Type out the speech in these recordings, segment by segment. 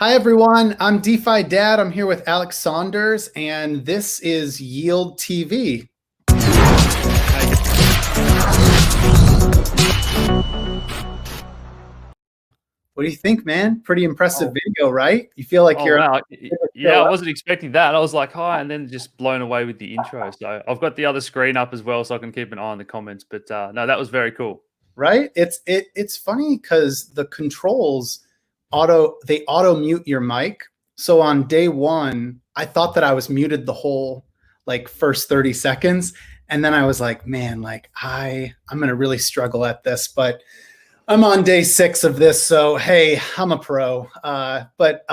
Hi, everyone. I'm DeFi Dad. I'm here with Alex Saunders, and this is Yield TV. What do you think, man? Pretty impressive video, right? You feel like you're... Wow. Yeah, I wasn't expecting that. I was like, hi, and then just blown away with the intro. So I've got the other screen up as well, so I can keep an eye on the comments. But no, that was very cool. Right? It's funny because the controls auto mute your mic. So on day one, I thought that I was muted the whole first 30 seconds. And then I was like, man, I'm gonna really struggle at this. But I'm on day 6 of this, so hey, I'm a pro. But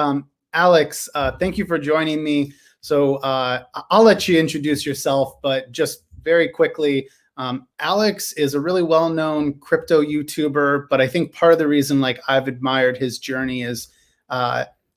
Alex, thank you for joining me. So I'll let you introduce yourself, but just very quickly, Alex is a really well-known crypto YouTuber, but I think part of the reason I've admired his journey is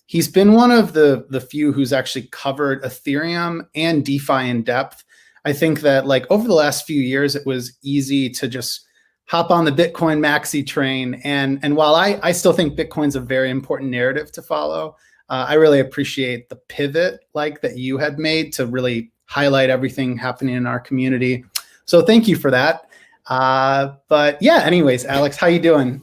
he's been one of the few who's actually covered Ethereum and DeFi in depth. I think that over the last few years, it was easy to just hop on the Bitcoin maxi train. And while I still think Bitcoin's a very important narrative to follow, I really appreciate the pivot that you had made to really highlight everything happening in our community. So thank you for that. But yeah, anyways, Alex, how you doing?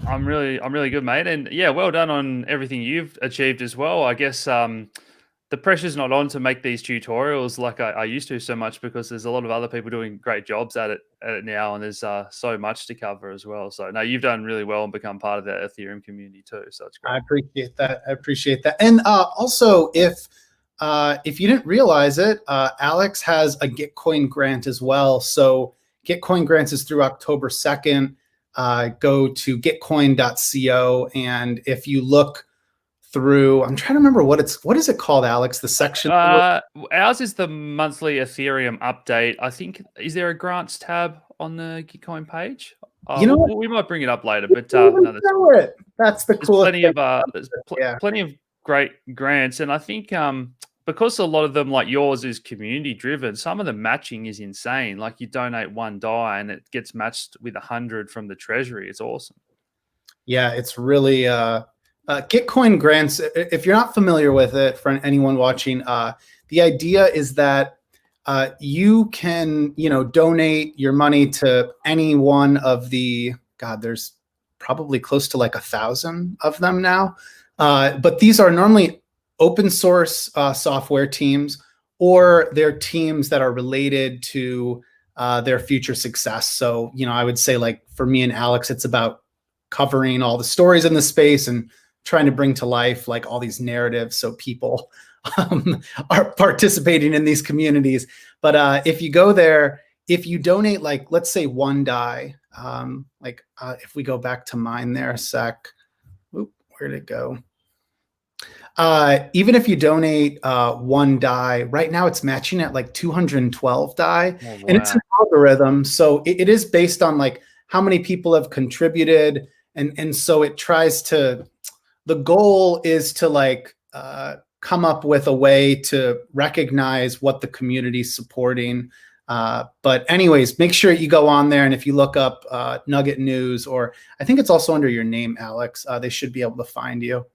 I'm really good, mate. And yeah, well done on everything you've achieved as well. I guess the pressure's not on to make these tutorials like I used to so much, because there's a lot of other people doing great jobs at it now, and there's so much to cover as well. So no, you've done really well and become part of the Ethereum community too. So it's great. I appreciate that. And also, if you didn't realize it, Alex has a Gitcoin grant as well. So Gitcoin grants is through October 2nd. Go to gitcoin.co, and if you look through, I'm trying to remember what is it called, Alex? The section. Ours is the monthly Ethereum update. I think, is there a grants tab on the Gitcoin page? We might bring it up later, but no, that's the coolest. There's plenty of great grants, and I think because a lot of them, like yours, is community driven, some of the matching is insane. Like, you donate one DAI and it gets matched with 100 from the treasury. It's awesome. Yeah, it's really Gitcoin grants. If you're not familiar with it, for anyone watching, the idea is that you can donate your money to any one of the, there's probably close to 1,000 of them now, but these are normally open source software teams, or they're teams that are related to their future success. So I would say, for me and Alex, it's about covering all the stories in the space and trying to bring to life all these narratives so people are participating in these communities. But if you go there, if you donate let's say one DAI, if we go back to mine there a sec, where'd it go? Even if you donate one DAI, right now it's matching at 212 DAI. Oh, wow. And it's an algorithm, so it is based on how many people have contributed, and so it tries to, the goal is to come up with a way to recognize what the community's supporting. But anyways, make sure you go on there, and if you look up Nugget News, or I think it's also under your name, Alex, they should be able to find you.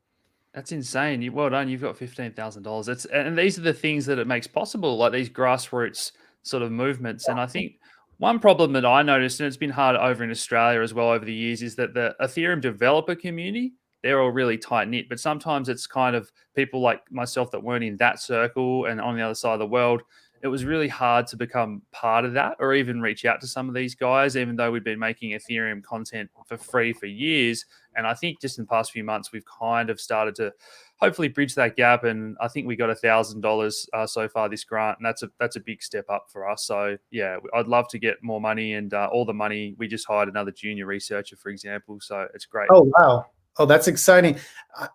That's insane. Well done. You've got $15,000. And these are the things that it makes possible, like these grassroots sort of movements. And I think one problem that I noticed, and it's been hard over in Australia as well over the years, is that the Ethereum developer community, they're all really tight knit, but sometimes it's kind of people like myself that weren't in that circle and on the other side of the world. It was really hard to become part of that, or even reach out to some of these guys, even though we've been making Ethereum content for free for years. And I think just in the past few months, we've kind of started to hopefully bridge that gap. And I think we got $1,000 so far this grant, and that's a big step up for us. So yeah, I'd love to get more money, and all the money. We just hired another junior researcher, for example. So it's great. Oh, wow. Oh, that's exciting.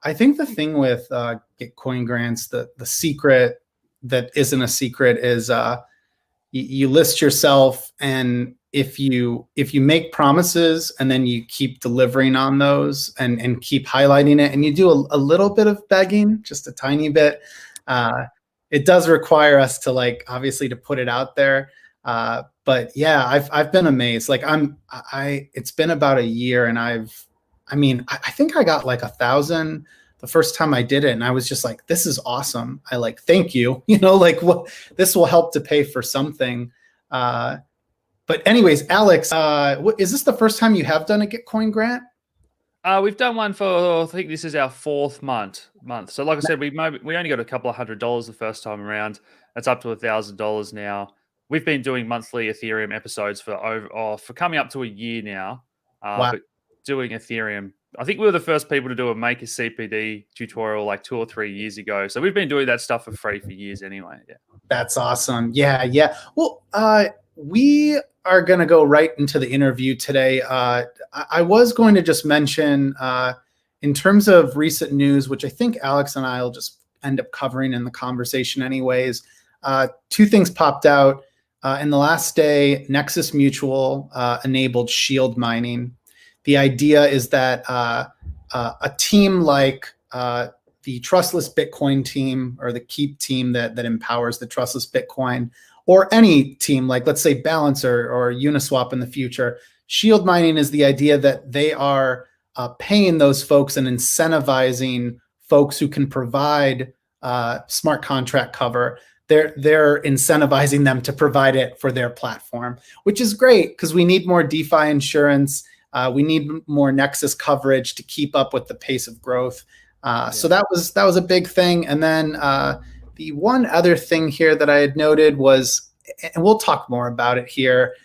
I think the thing with Gitcoin grants, the secret that isn't a secret is you list yourself, and if you make promises and then you keep delivering on those and keep highlighting it, and you do a little bit of begging, just a tiny bit, it does require us to obviously to put it out there. But yeah, I've been amazed. It's been about a year, and I think I got 1,000 the first time I did it, and I was just like, this is awesome. I like, thank you. Like what this will help to pay for something. But anyways, Alex, is this the first time you have done a Gitcoin grant? We've done one for, I think this is our fourth month. So like I said, we only got a couple of $100 the first time around. That's up to $1,000 now. We've been doing monthly Ethereum episodes for coming up to a year now. Wow. But doing Ethereum, I think we were the first people to do a make a CPD tutorial like 2 or 3 years ago. So we've been doing that stuff for free for years anyway. Yeah. That's awesome. Yeah. Well, we are going to go right into the interview today. I was going to just mention, in terms of recent news, which I think Alex and I will just end up covering in the conversation anyways. 2 things popped out. In the last day, Nexus Mutual enabled shield mining. The idea is that a team like the Trustless Bitcoin team, or the Keep team that empowers the Trustless Bitcoin, or any team like, let's say, Balancer or Uniswap in the future, shield mining is the idea that they are paying those folks and incentivizing folks who can provide smart contract cover. They're incentivizing them to provide it for their platform, which is great because we need more DeFi insurance. We need more Nexus coverage to keep up with the pace of growth. So that was a big thing. And then the one other thing here that I had noted was, and we'll talk more about it here,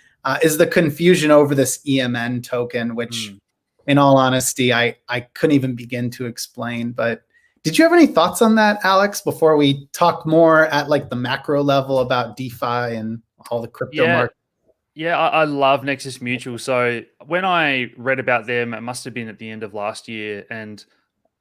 is the confusion over this EMN token, which in all honesty, I couldn't even begin to explain. But did you have any thoughts on that, Alex, before we talk more at like the macro level about DeFi and all the crypto market? Yeah, I love Nexus Mutual. So when I read about them, it must have been at the end of last year, and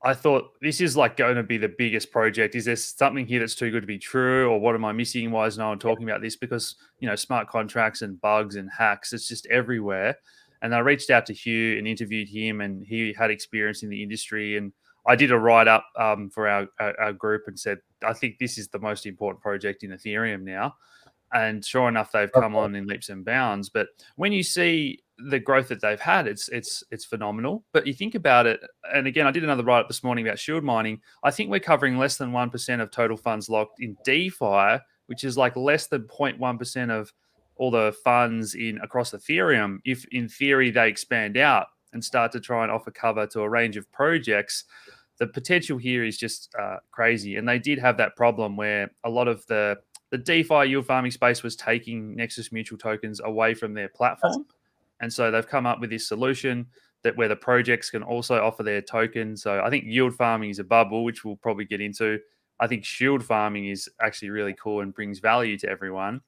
I thought, this is like going to be the biggest project. Is there something here that's too good to be true, or what am I missing? Why is no one talking about this? Because, smart contracts and bugs and hacks, it's just everywhere. And I reached out to Hugh and interviewed him, and he had experience in the industry. And I did a write-up for our group and said, I think this is the most important project in Ethereum now. And sure enough, they've come on in leaps and bounds. But when you see the growth that they've had, it's phenomenal. But you think about it, and again, I did another write-up this morning about shield mining. I think we're covering less than 1% of total funds locked in DeFi, which is like less than 0.1% of all the funds across Ethereum. If in theory they expand out and start to try and offer cover to a range of projects, the potential here is just crazy. And they did have that problem where a lot of the DeFi yield farming space was taking Nexus Mutual tokens away from their platform. And so they've come up with this solution where the projects can also offer their tokens. So I think yield farming is a bubble, which we'll probably get into. I think shield farming is actually really cool and brings value to everyone.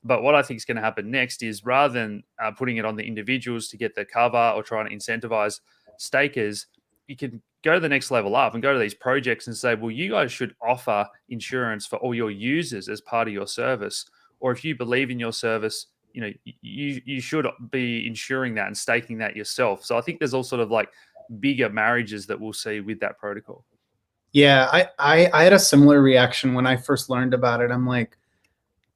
But what I think is going to happen next is, rather than putting it on the individuals to get the cover or trying to incentivize stakers, you can go to the next level up and go to these projects and say, well, you guys should offer insurance for all your users as part of your service. Or if you believe in your service, you should be insuring that and staking that yourself. So I think there's all sort of like bigger marriages that we'll see with that protocol. Yeah, I had a similar reaction when I first learned about it. I'm like,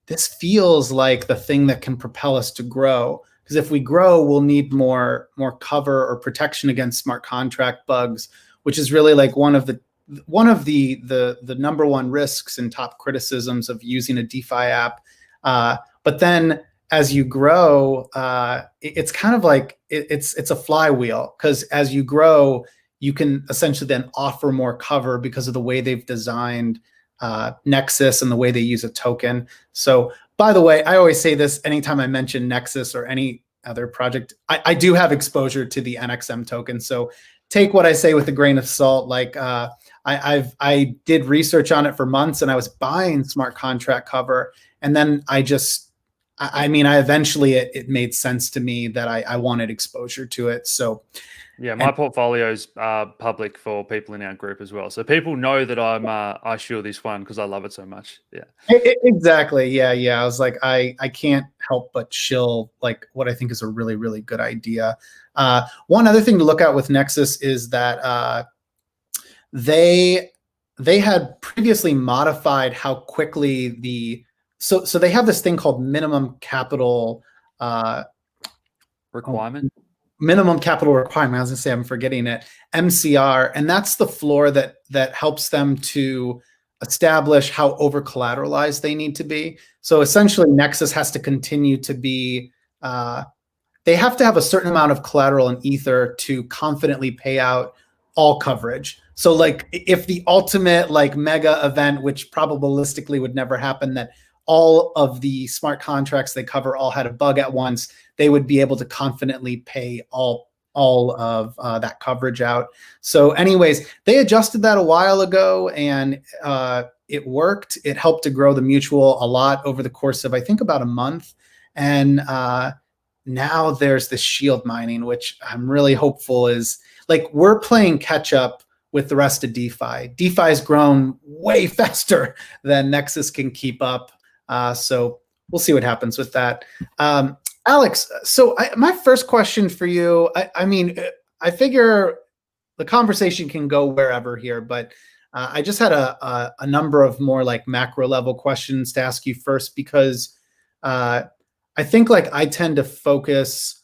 this feels like the thing that can propel us to grow. Because if we grow, we'll need more cover or protection against smart contract bugs, which is really like one of the number one risks and top criticisms of using a DeFi app. But then as you grow, it's kind of like it's a flywheel, because as you grow, you can essentially then offer more cover because of the way they've designed Nexus and the way they use a token. So, by the way, I always say this anytime I mention Nexus or any other project, I do have exposure to the NXM token. So take what I say with a grain of salt. Like I did research on it for months, and I was buying smart contract cover. And then I eventually it made sense to me that I wanted exposure to it. So yeah, my portfolio's public for people in our group as well. So people know that I shield this one because I love it so much. Yeah. Exactly. Yeah. I was like, I can't help but shill like what I think is a really, really good idea. One other thing to look at with Nexus is that they had previously modified how quickly so they have this thing called minimum capital requirement. minimum capital requirement. I was gonna say, I'm forgetting it. MCR, and that's the floor that helps them to establish how over collateralized they need to be. So essentially, Nexus has to continue to be. They have to have a certain amount of collateral in Ether to confidently pay out all coverage. So like if the ultimate like mega event, which probabilistically would never happen, that all of the smart contracts they cover all had a bug at once, they would be able to confidently pay all of that coverage out. So anyways, they adjusted that a while ago, and it worked. It helped to grow the mutual a lot over the course of, I think, about a month. And now there's this shield mining, which I'm really hopeful is like we're playing catch up with the rest of DeFi. DeFi's grown way faster than Nexus can keep up. So we'll see what happens with that. Alex, so my first question for you, I mean, I figure the conversation can go wherever here, but I just had a number of more like macro level questions to ask you first, because I think like I tend to focus,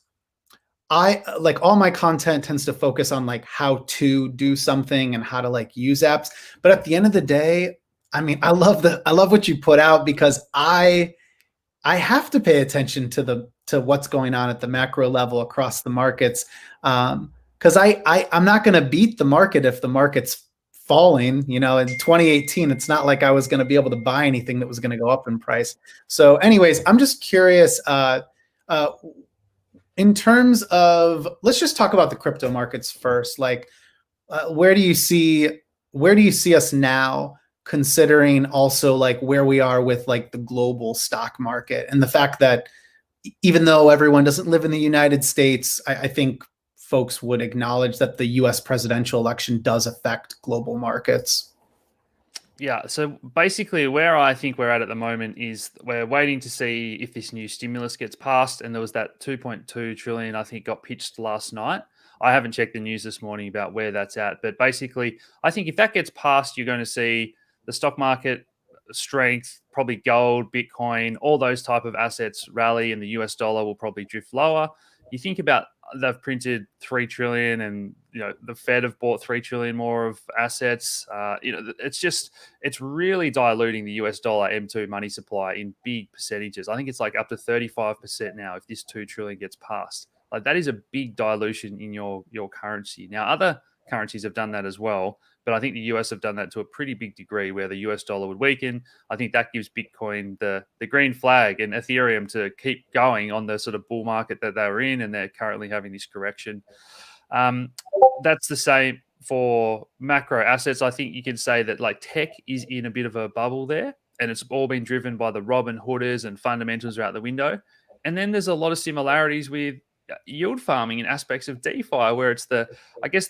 like all my content tends to focus on like how to do something and how to like use apps. But at the end of the day, I mean, I love what you put out, because I have to pay attention to what's going on at the macro level across the markets. Because I'm not going to beat the market if the market's falling. You know, in 2018, it's not like I was going to be able to buy anything that was going to go up in price. So anyways, I'm just curious, in terms of, let's just talk about the crypto markets first. Like, where do you see us now, considering also like where we are with like the global stock market, and the fact that even though everyone doesn't live in the United States, I think folks would acknowledge that the US presidential election does affect global markets. Yeah, so basically where I think we're at the moment is we're waiting to see if this new stimulus gets passed, and there was that 2.2 trillion I think got pitched last night. I haven't checked the news this morning about where that's at, but basically I think if that gets passed, you're going to see the stock market strength, probably gold, Bitcoin, all those type of assets rally, and the US dollar will probably drift lower. You think about, they've printed 3 trillion, and you know the Fed have bought 3 trillion more of assets. You know, it's really diluting the US dollar M2 money supply in big percentages. I think it's like up to 35% now if this 2 trillion gets passed. Like that is a big dilution in your currency. Now other currencies have done that as well, but I think the US have done that to a pretty big degree, where the US dollar would weaken. I think that gives Bitcoin the green flag, and Ethereum to keep going on the sort of bull market that they were in, and they're currently having this correction. That's the same for macro assets. I think you can say that like tech is in a bit of a bubble there, and it's all been driven by the Robin Hooders, and fundamentals are out the window. And then there's a lot of similarities with yield farming in aspects of DeFi, where it's the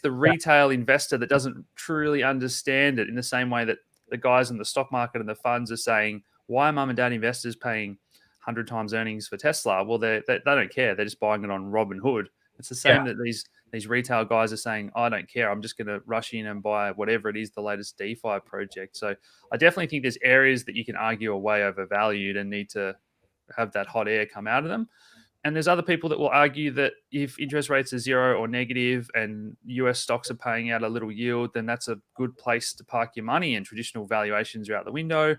retail investor that doesn't truly understand it, in the same way that the guys in the stock market and the funds are saying, why are mum and dad investors paying 100 times earnings for Tesla? Well, they don't care. They're just buying it on Robinhood. It's the same that these retail guys are saying, I don't care. I'm just going to rush in and buy whatever it is, the latest DeFi project. So I definitely think there's areas that you can argue are way overvalued and need to have that hot air come out of them. And there's other people that will argue that if interest rates are zero or negative and US stocks are paying out a little yield, then that's a good place to park your money, and traditional valuations are out the window.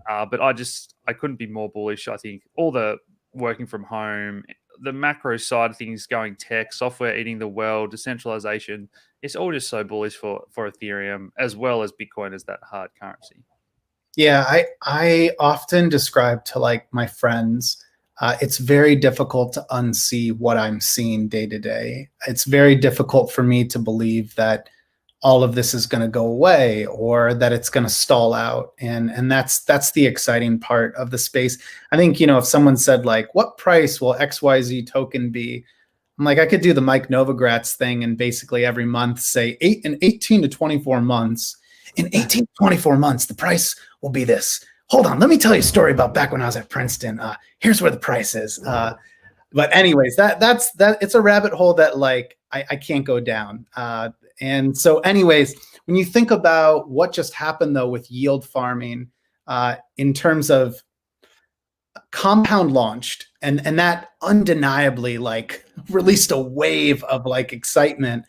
But I couldn't be more bullish. I think all the working from home, the macro side of things going tech, software eating the world, decentralization, it's all just so bullish for Ethereum as well as Bitcoin as that hard currency. Yeah, I often describe to like my friends, it's very difficult to unsee what I'm seeing day to day. It's very difficult for me to believe that all of this is going to go away, or that it's going to stall out. And that's the exciting part of the space. I think, you know, if someone said like, what price will XYZ token be? I'm like, I could do the Mike Novogratz thing and basically every month say in 18 to 24 months, in 18 to 24 months, the price will be this. Hold on, let me tell you a story about back when I was at Princeton. Here's where the price is. But anyways, that's it's a rabbit hole that like I can't go down. And so anyways, when you think about what just happened though with yield farming, in terms of Compound launched, and that undeniably like released a wave of like excitement.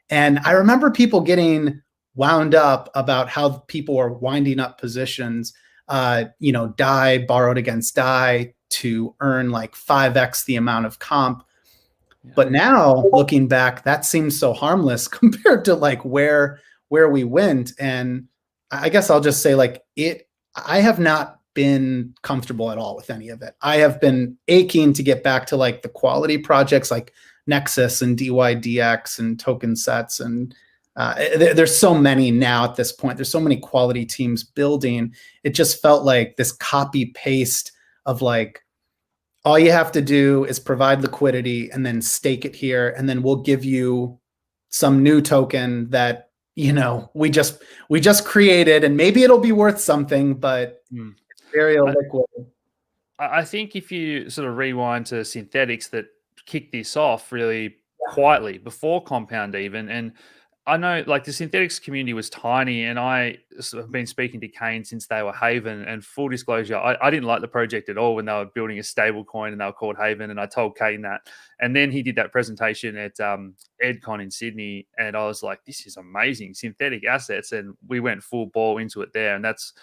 And I remember people getting wound up about how people are winding up positions, DAI borrowed against DAI to earn like 5x the amount of comp. Yeah. But now looking back, that seems so harmless compared to like where we went. And I guess I'll just say like I have not been comfortable at all with any of it. I have been aching to get back to like the quality projects like Nexus and DYDX and token sets. And there's so many now at this point. There's so many quality teams building. It just felt like this copy paste of like, all you have to do is provide liquidity and then stake it here. And then we'll give you some new token that, we just created, and maybe it'll be worth something, but it's very illiquid. I think if you sort of rewind to synthetics that kicked this off really quietly before Compound even, and I know like the synthetics community was tiny, and I sort of been speaking to Kane since they were Haven. And full disclosure, I didn't like the project at all when they were building a stable coin and they were called Haven. And I told Kane that. And then he did that presentation at EdCon in Sydney, and I was like, this is amazing, synthetic assets. And we went full ball into it there. And that's,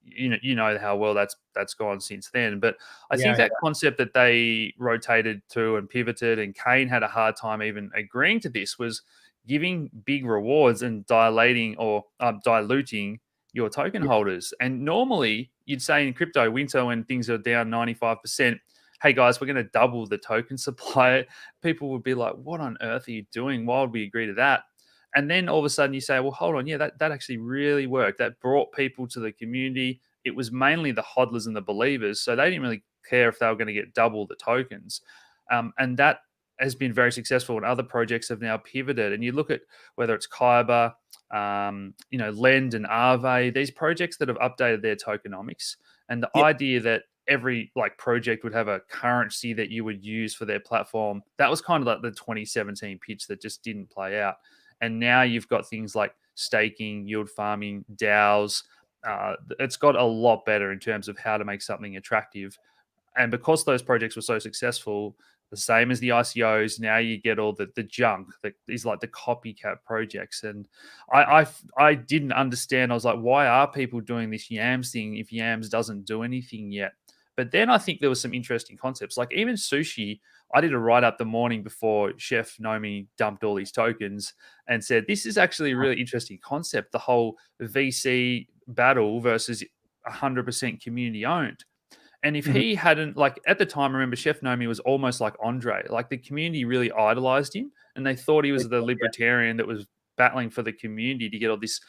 you know how well that's gone since then. But I think that concept that they rotated to and pivoted, and Kane had a hard time even agreeing to this, was giving big rewards and diluting your token holders. And normally you'd say in crypto winter, when things are down 95%, hey guys, we're going to double the token supply. People would be like, what on earth are you doing? Why would we agree to that? And then all of a sudden you say, well, hold on. Yeah, that actually really worked. That brought people to the community. It was mainly the hodlers and the believers. So they didn't really care if they were going to get double the tokens. And that has been very successful, and other projects have now pivoted. And you look at whether it's Kyber, Lend and Aave, these projects that have updated their tokenomics, and the idea that every like project would have a currency that you would use for their platform, that was kind of like the 2017 pitch that just didn't play out. And now you've got things like staking, yield farming, DAOs. It's got a lot better in terms of how to make something attractive. And because those projects were so successful, the same as the ICOs, now you get all the junk that is like the copycat projects. And I didn't understand. I was like, why are people doing this Yams thing if Yams doesn't do anything yet? But then I think there was some interesting concepts. Like even Sushi, I did a write-up the morning before Chef Nomi dumped all these tokens and said, this is actually a really interesting concept, the whole VC battle versus 100% community owned. And if he hadn't, like at the time, I remember Chef Nomi was almost like Andre. Like the community really idolized him, and they thought he was the libertarian that was battling for the community to get all this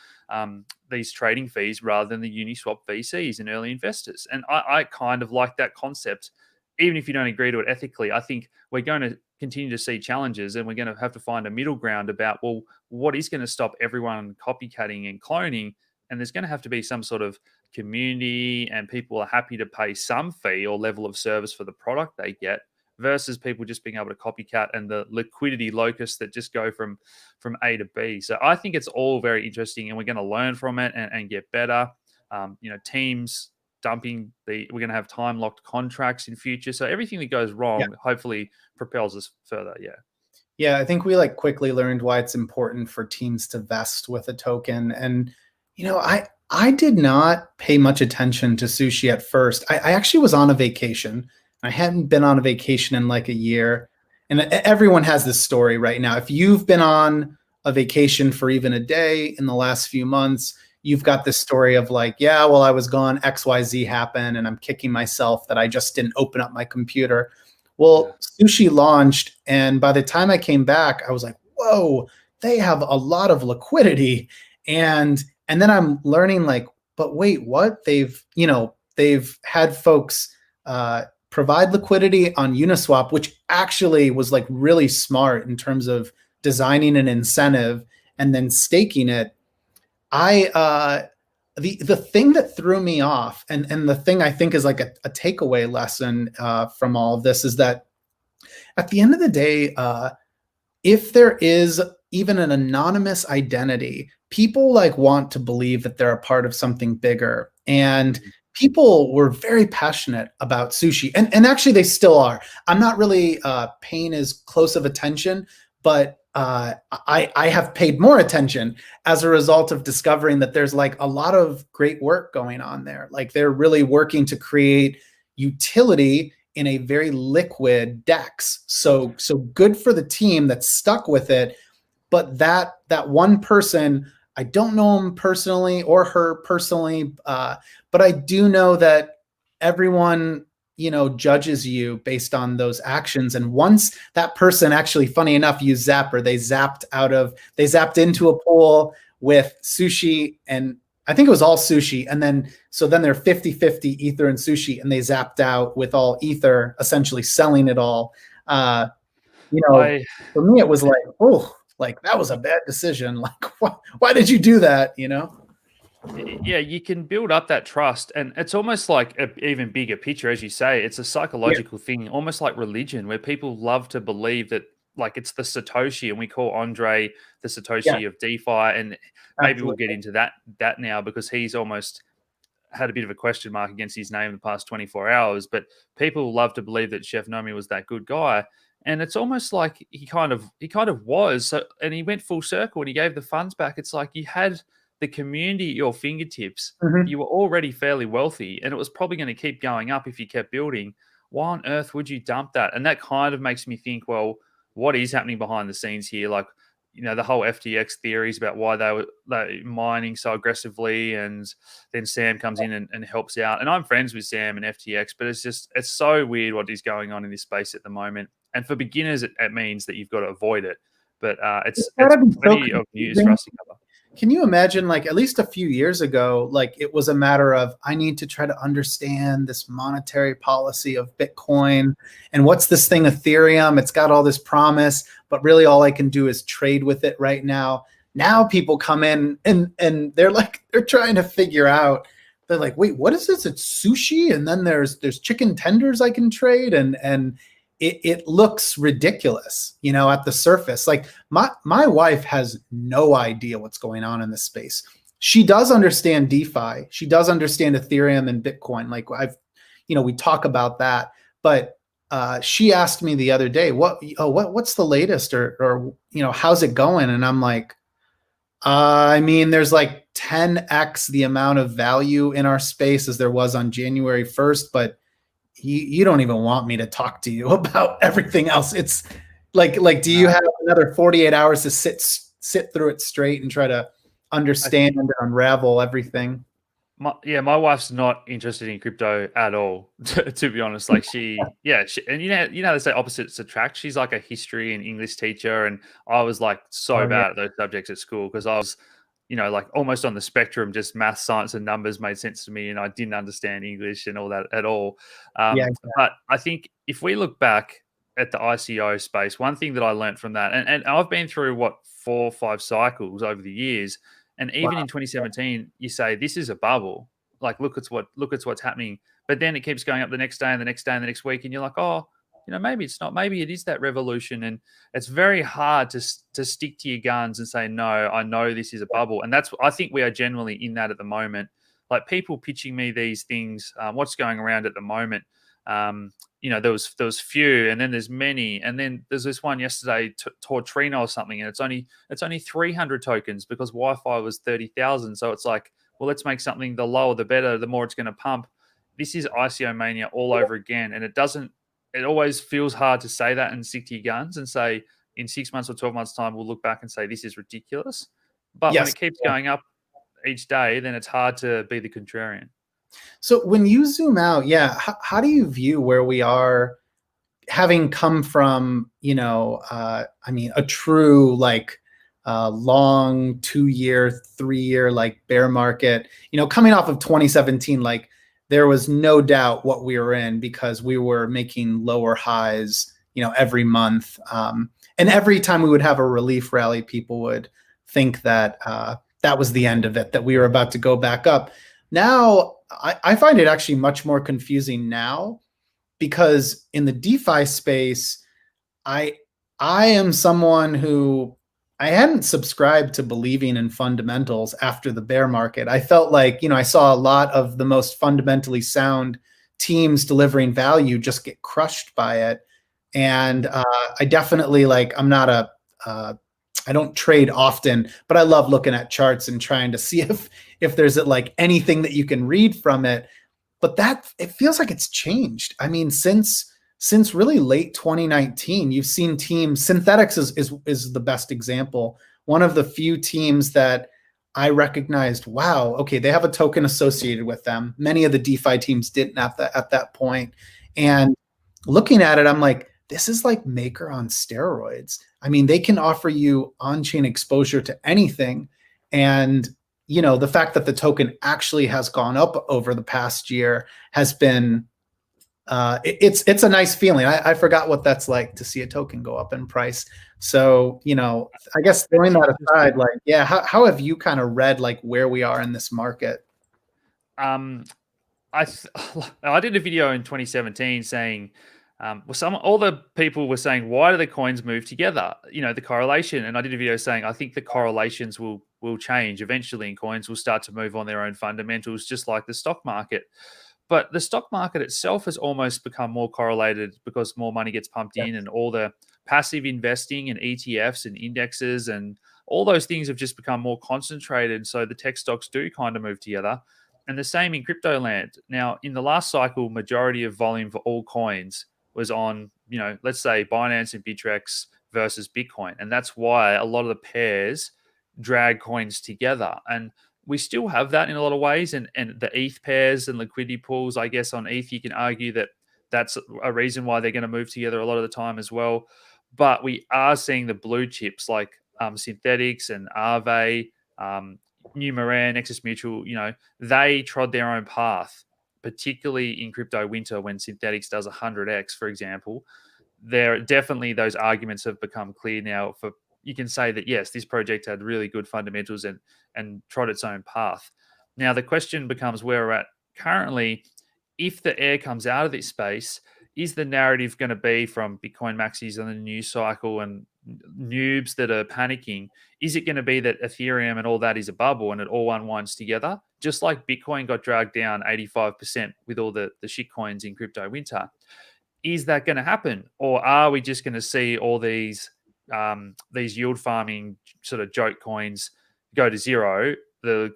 these trading fees rather than the Uniswap VCs and early investors. And I kind of like that concept, even if you don't agree to it ethically. I think we're going to continue to see challenges, and we're going to have to find a middle ground about, well, what is going to stop everyone copycatting and cloning? And there's going to have to be some sort of community, and people are happy to pay some fee or level of service for the product they get, versus people just being able to copycat and the liquidity locusts that just go from A to B. So I think it's all very interesting, and we're going to learn from it and get better. Teams dumping we're going to have time locked contracts in future. So everything that goes wrong hopefully propels us further. Yeah, I think we like quickly learned why it's important for teams to vest with a token. And I did not pay much attention to Sushi at first. I actually was on a vacation. I hadn't been on a vacation in like a year. And everyone has this story right now. If you've been on a vacation for even a day in the last few months, you've got this story of like, yeah, well, I was gone, XYZ happened, and I'm kicking myself that I just didn't open up my computer. Well, Sushi launched, and by the time I came back, I was like, whoa, they have a lot of liquidity. And then I'm learning like, but wait, what? They've had folks provide liquidity on Uniswap, which actually was like really smart in terms of designing an incentive and then staking it. The thing that threw me off, and the thing I think is like a takeaway lesson from all of this, is that at the end of the day, if there is even an anonymous identity, people like want to believe that they're a part of something bigger. And people were very passionate about sushi, and actually they still are. I'm not really paying as close of attention, but I have paid more attention as a result of discovering that there's like a lot of great work going on there. Like they're really working to create utility in a very liquid DEX. So good for the team that's stuck with it. But that one person, I don't know him personally or her personally, but I do know that everyone, judges you based on those actions. And once that person actually, funny enough, used Zapper, they zapped into a pool with sushi, and I think it was all sushi. And then they're 50-50 Ether and sushi, and they zapped out with all Ether, essentially selling it all. For me, it was like, oh, like that was a bad decision. Like, why did you do that? Yeah, you can build up that trust, and it's almost like an even bigger picture, as you say. It's a psychological thing, almost like religion, where people love to believe that, like, it's the Satoshi, and we call Andre the Satoshi of DeFi, and maybe we'll get into that now, because he's almost had a bit of a question mark against his name in the past 24 hours. But people love to believe that Chef Nomi was that good guy, and it's almost like he kind of was. So, and he went full circle and he gave the funds back. It's like you had the community at your fingertips. Mm-hmm. You were already fairly wealthy, and it was probably going to keep going up if you kept building. Why on earth would you dump that? And that kind of makes me think, well, what is happening behind the scenes here? Like, the whole FTX theories about why they were mining so aggressively, and then Sam comes in and helps out. And I'm friends with Sam and FTX, but it's so weird what is going on in this space at the moment. And for beginners, it means that you've got to avoid it. But it's plenty of news for us to cover. Can you imagine, like, at least a few years ago, like it was a matter of, I need to try to understand this monetary policy of Bitcoin and what's this thing, Ethereum? It's got all this promise, but really all I can do is trade with it right now. Now people come in and they're trying to figure out, they're like, wait, what is this? It's sushi. And then there's chicken tenders I can trade. And it looks ridiculous, at the surface. Like my wife has no idea what's going on in this space. She does understand DeFi. She does understand Ethereum and Bitcoin. Like we talk about that, but she asked me the other day, what's the latest, or how's it going? And I'm like, there's like 10x the amount of value in our space as there was on January 1st, but you don't even want me to talk to you about everything else. It's like, do you have another 48 hours to sit through it straight and try to understand and unravel everything? My wife's not interested in crypto at all, to be honest. Like and they say opposites attract. She's like a history and English teacher, and I was like bad at those subjects at school because I was, like almost on the spectrum. Just math, science, and numbers made sense to me, and I didn't understand English and all that at all. But I think if we look back at the ICO space, one thing that I learned from that, and I've been through 4 or 5 cycles over the years. And even in 2017, you say this is a bubble. Like, look at what's happening. But then it keeps going up the next day and the next day and the next week, and you're like, oh, maybe it's not. Maybe it is that revolution. And it's very hard to stick to your guns and say, no, I know this is a bubble. And I think we are generally in that at the moment. Like, people pitching me these things, what's going around at the moment. There was few, and then there's many, and then there's this one yesterday, Tortrino or something, and it's only 300 tokens because Wi-Fi was 30,000. So it's like, well, let's make something, the lower the better, the more it's going to pump. This is ICO mania all over again, and it always feels hard to say that and stick to your guns and say in 6 months or 12 months time we'll look back and say this is ridiculous. But when it keeps going up each day, then it's hard to be the contrarian. So when you zoom out, how do you view where we are, having come from, a true long 2-year, 3-year bear market, coming off of 2017, like there was no doubt what we were in because we were making lower highs, every month. And every time we would have a relief rally, people would think that that was the end of it, that we were about to go back up. Now, I find it actually much more confusing now because in the DeFi space, I am someone who I hadn't subscribed to believing in fundamentals after the bear market. I felt like, I saw a lot of the most fundamentally sound teams delivering value just get crushed by it. And I definitely I'm not I don't trade often, but I love looking at charts and trying to see if there's anything that you can read from it. But that it feels like it's changed. I mean, since really late 2019, you've seen teams. Synthetics is the best example. One of the few teams that I recognized. Wow, okay, they have a token associated with them. Many of the DeFi teams didn't at that point. And looking at it, I'm like, this is like Maker on steroids. I mean, they can offer you on-chain exposure to anything, and the fact that the token actually has gone up over the past year has been it's a nice feeling. I forgot what that's like to see a token go up in price. So, I guess throwing that aside, how have you kind of read where we are in this market? I did a video in 2017 saying, all the people were saying, why do the coins move together? The correlation. And I did a video saying, I think the correlations will change eventually, and coins will start to move on their own fundamentals, just like the stock market. But the stock market itself has almost become more correlated because more money gets pumped in, and all the passive investing and ETFs and indexes and all those things have just become more concentrated. So the tech stocks do kind of move together. And the same in crypto land. Now, in the last cycle, majority of volume for all coins was on, let's say Binance and Bittrex versus Bitcoin. And that's why a lot of the pairs drag coins together. And we still have that in a lot of ways. And the ETH pairs and liquidity pools, I guess on ETH, you can argue that that's a reason why they're going to move together a lot of the time as well. But we are seeing the blue chips like Synthetics and Aave, Numeran, Nexus Mutual, they trod their own path, particularly in crypto winter when Synthetics does 100x, for example. There definitely those arguments have become clear now. You can say that, yes, this project had really good fundamentals and trod its own path. Now, the question becomes where we're at currently. If the air comes out of this space, is the narrative going to be from Bitcoin maxis on the news cycle and noobs that are panicking? Is it going to be that Ethereum and all that is a bubble and it all unwinds together? Just like Bitcoin got dragged down 85% with all the shit coins in crypto winter. Is that going to happen? Or are we just going to see all these yield farming sort of joke coins go to zero? The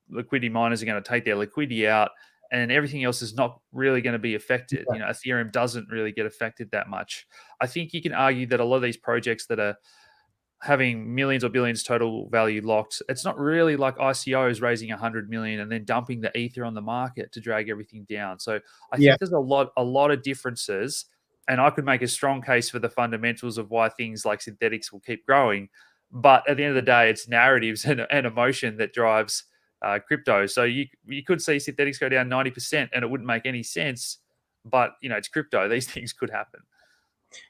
liquidity miners are going to take their liquidity out, and everything else is not really going to be affected. Ethereum doesn't really get affected that much. I think you can argue that a lot of these projects that are having millions or billions total value locked, it's not really like ICOs raising 100 million and then dumping the ether on the market to drag everything down. So I think there's a lot of differences, and I could make a strong case for the fundamentals of why things like synthetics will keep growing. But at the end of the day, it's narratives and emotion that drives crypto. So you could see synthetics go down 90% and it wouldn't make any sense, but it's crypto. These things could happen.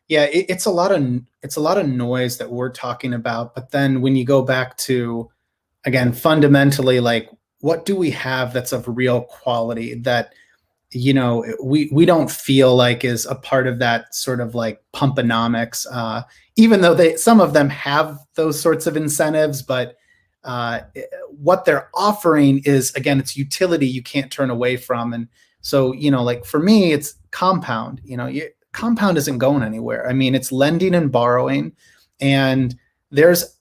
Yeah, it's a lot of noise that we're talking about. But then when you go back to, again, fundamentally, what do we have that's of real quality that we don't feel like is a part of that sort of pumponomics, even though some of them have those sorts of incentives, but what they're offering is, again, it's utility you can't turn away from. And so, for me, it's Compound. Compound isn't going anywhere. I mean, it's lending and borrowing, and there's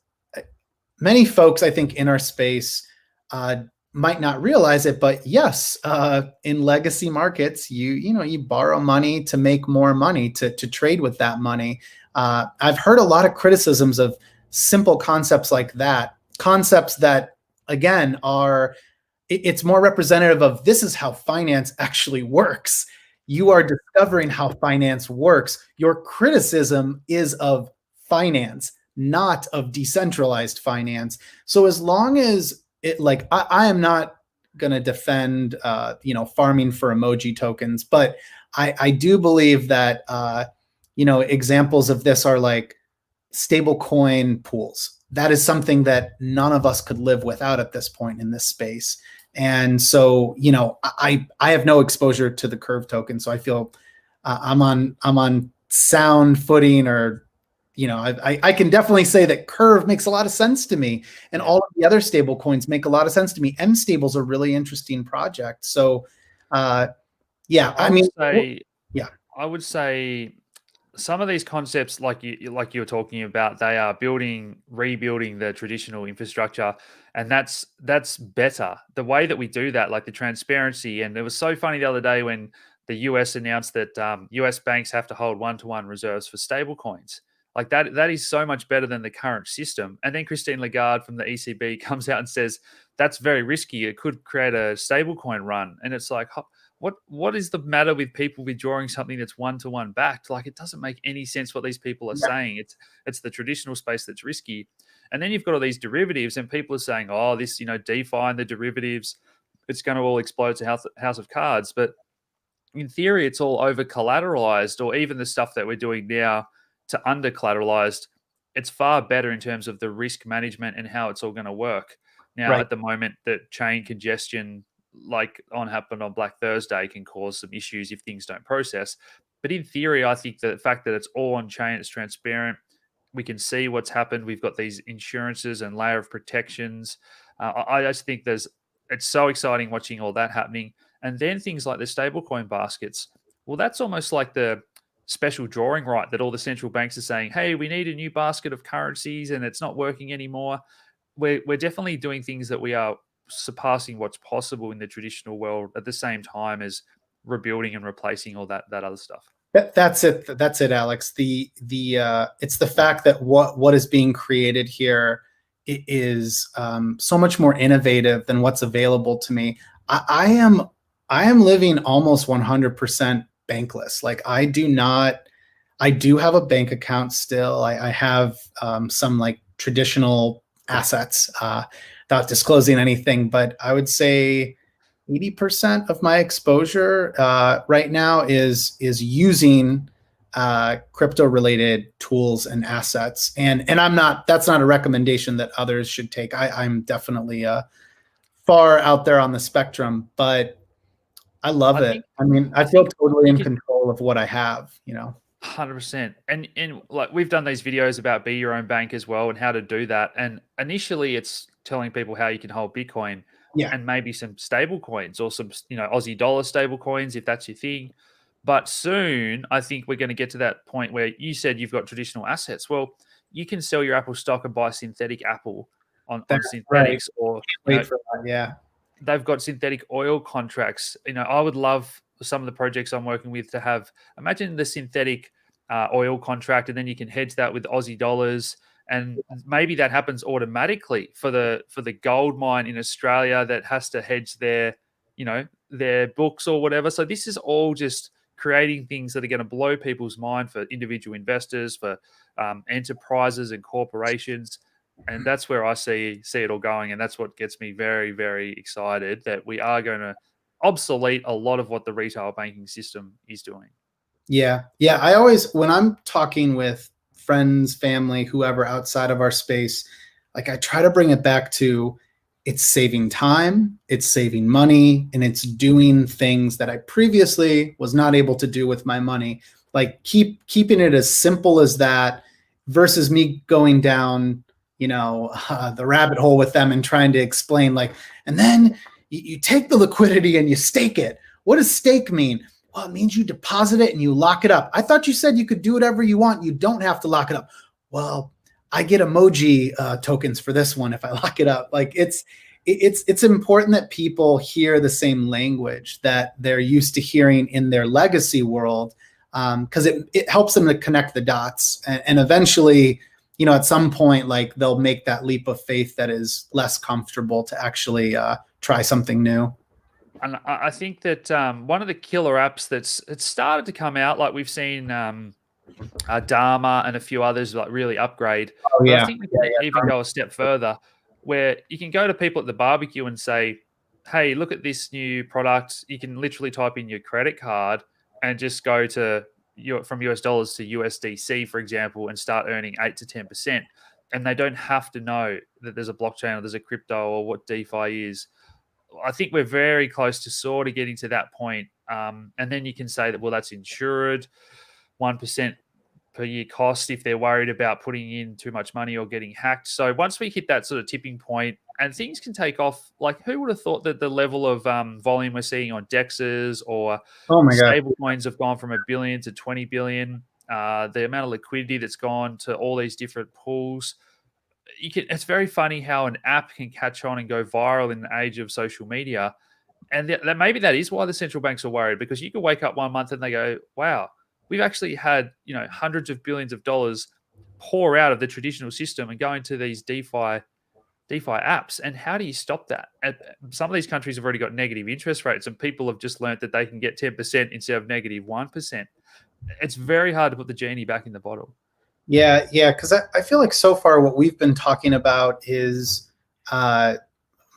many folks, I think, in our space might not realize it, but yes, in legacy markets, you borrow money to make more money to trade with that money. I've heard a lot of criticisms of simple concepts like that. Concepts that, again, it's more representative of this is how finance actually works. You are discovering how finance works. Your criticism is of finance, not of decentralized finance. So as long as I am not going to defend, farming for emoji tokens, but I do believe that, examples of this are like stable coin pools. That is something that none of us could live without at this point in this space. And so, I have no exposure to the Curve token, so I feel I'm on sound footing, or I can definitely say that Curve makes a lot of sense to me, and all of the other stable coins make a lot of sense to me. M Stable's a really interesting project. So, yeah, I mean, yeah, I would say some of these concepts, like you were talking about, they are rebuilding the traditional infrastructure, and that's better. The way that we do that, like the transparency, and it was so funny the other day when the US announced that US banks have to hold one-to-one reserves for stable coins. Like that is so much better than the current system. And then Christine Lagarde from the ECB comes out and says that's very risky. It could create a stablecoin run, and it's like, what is the matter with people withdrawing something that's one-to-one backed? Like, it doesn't make any sense what these people are saying. It's the traditional space that's risky. And then you've got all these derivatives, and people are saying, oh, this, DeFi and the derivatives, it's going to all explode to house of cards. But in theory, it's all over collateralized, or even the stuff that we're doing now to under collateralized. It's far better in terms of the risk management and how it's all going to work. Now, right. at the moment, the chain congestion, like happened on Black Thursday, can cause some issues if things don't process. But in theory, I think the fact that it's all on chain, it's transparent, we can see what's happened. We've got these insurances and layer of protections. I just think it's so exciting watching all that happening. And then things like the stablecoin baskets. Well, that's almost like the special drawing right that all the central banks are saying, hey, we need a new basket of currencies and it's not working anymore. We're definitely doing things that we are surpassing what's possible in the traditional world at the same time as rebuilding and replacing all that other stuff. That's it. That's it, Alex. It's the fact that what is being created here is so much more innovative than what's available to me. I am living almost 100% bankless. Like I do have a bank account still. I have some like traditional assets without disclosing anything, but I would say 80% of my exposure right now is using crypto related tools and assets. And that's not a recommendation that others should take. I'm definitely far out there on the spectrum, but I love it. I mean, I feel totally in control of what I have, 100%. And like we've done these videos about be your own bank as well and how to do that. And initially it's telling people how you can hold Bitcoin and maybe some stable coins or some, Aussie dollar stable coins if that's your thing. But soon I think we're going to get to that point where you said you've got traditional assets. Well, you can sell your Apple stock and buy synthetic Apple on synthetics, or they've got synthetic oil contracts. I would love some of the projects I'm working with to have, imagine the synthetic oil contract, and then you can hedge that with Aussie dollars. And maybe that happens automatically for the gold mine in Australia that has to hedge their books or whatever. So this is all just creating things that are going to blow people's mind for individual investors, for enterprises and corporations. And that's where I see it all going. And that's what gets me very, very excited that we are going to obsolete a lot of what the retail banking system is doing. Yeah. Yeah. I always, when I'm talking with friends, family, whoever outside of our space, like I try to bring it back to it's saving time, it's saving money, and it's doing things that I previously was not able to do with my money. Like keeping it as simple as that versus me going down, the rabbit hole with them and trying to explain like, and then you take the liquidity and you stake it. What does stake mean? Well, it means you deposit it and you lock it up. I thought you said you could do whatever you want. You don't have to lock it up. Well, I get emoji tokens for this one if I lock it up. Like it's important that people hear the same language that they're used to hearing in their legacy world, because it helps them to connect the dots and eventually, at some point, like they'll make that leap of faith that is less comfortable to actually try something new. And I think that one of the killer apps it's started to come out, like we've seen Dharma and a few others like really upgrade. Oh, but yeah. I think we can even go a step further where you can go to people at the barbecue and say, hey, look at this new product. You can literally type in your credit card and just go to from US dollars to USDC, for example, and start earning 8 to 10%. And they don't have to know that there's a blockchain or there's a crypto or what DeFi is. I think we're very close to sort of getting to that point. And then you can say that, well, that's insured 1% per year cost if they're worried about putting in too much money or getting hacked. So once we hit that sort of tipping point and things can take off, like who would have thought that the level of volume we're seeing on DEXs or Oh my God. stable coins have gone from 1 billion to 20 billion, the amount of liquidity that's gone to all these different pools. It's very funny how an app can catch on and go viral in the age of social media. And that maybe that is why the central banks are worried, because you could wake up one month and they go, wow, we've actually had, hundreds of billions of dollars pour out of the traditional system and go into these DeFi apps. And how do you stop that? And some of these countries have already got negative interest rates, and people have just learned that they can get 10% instead of negative 1%. It's very hard to put the genie back in the bottle. Yeah, because I feel like so far what we've been talking about is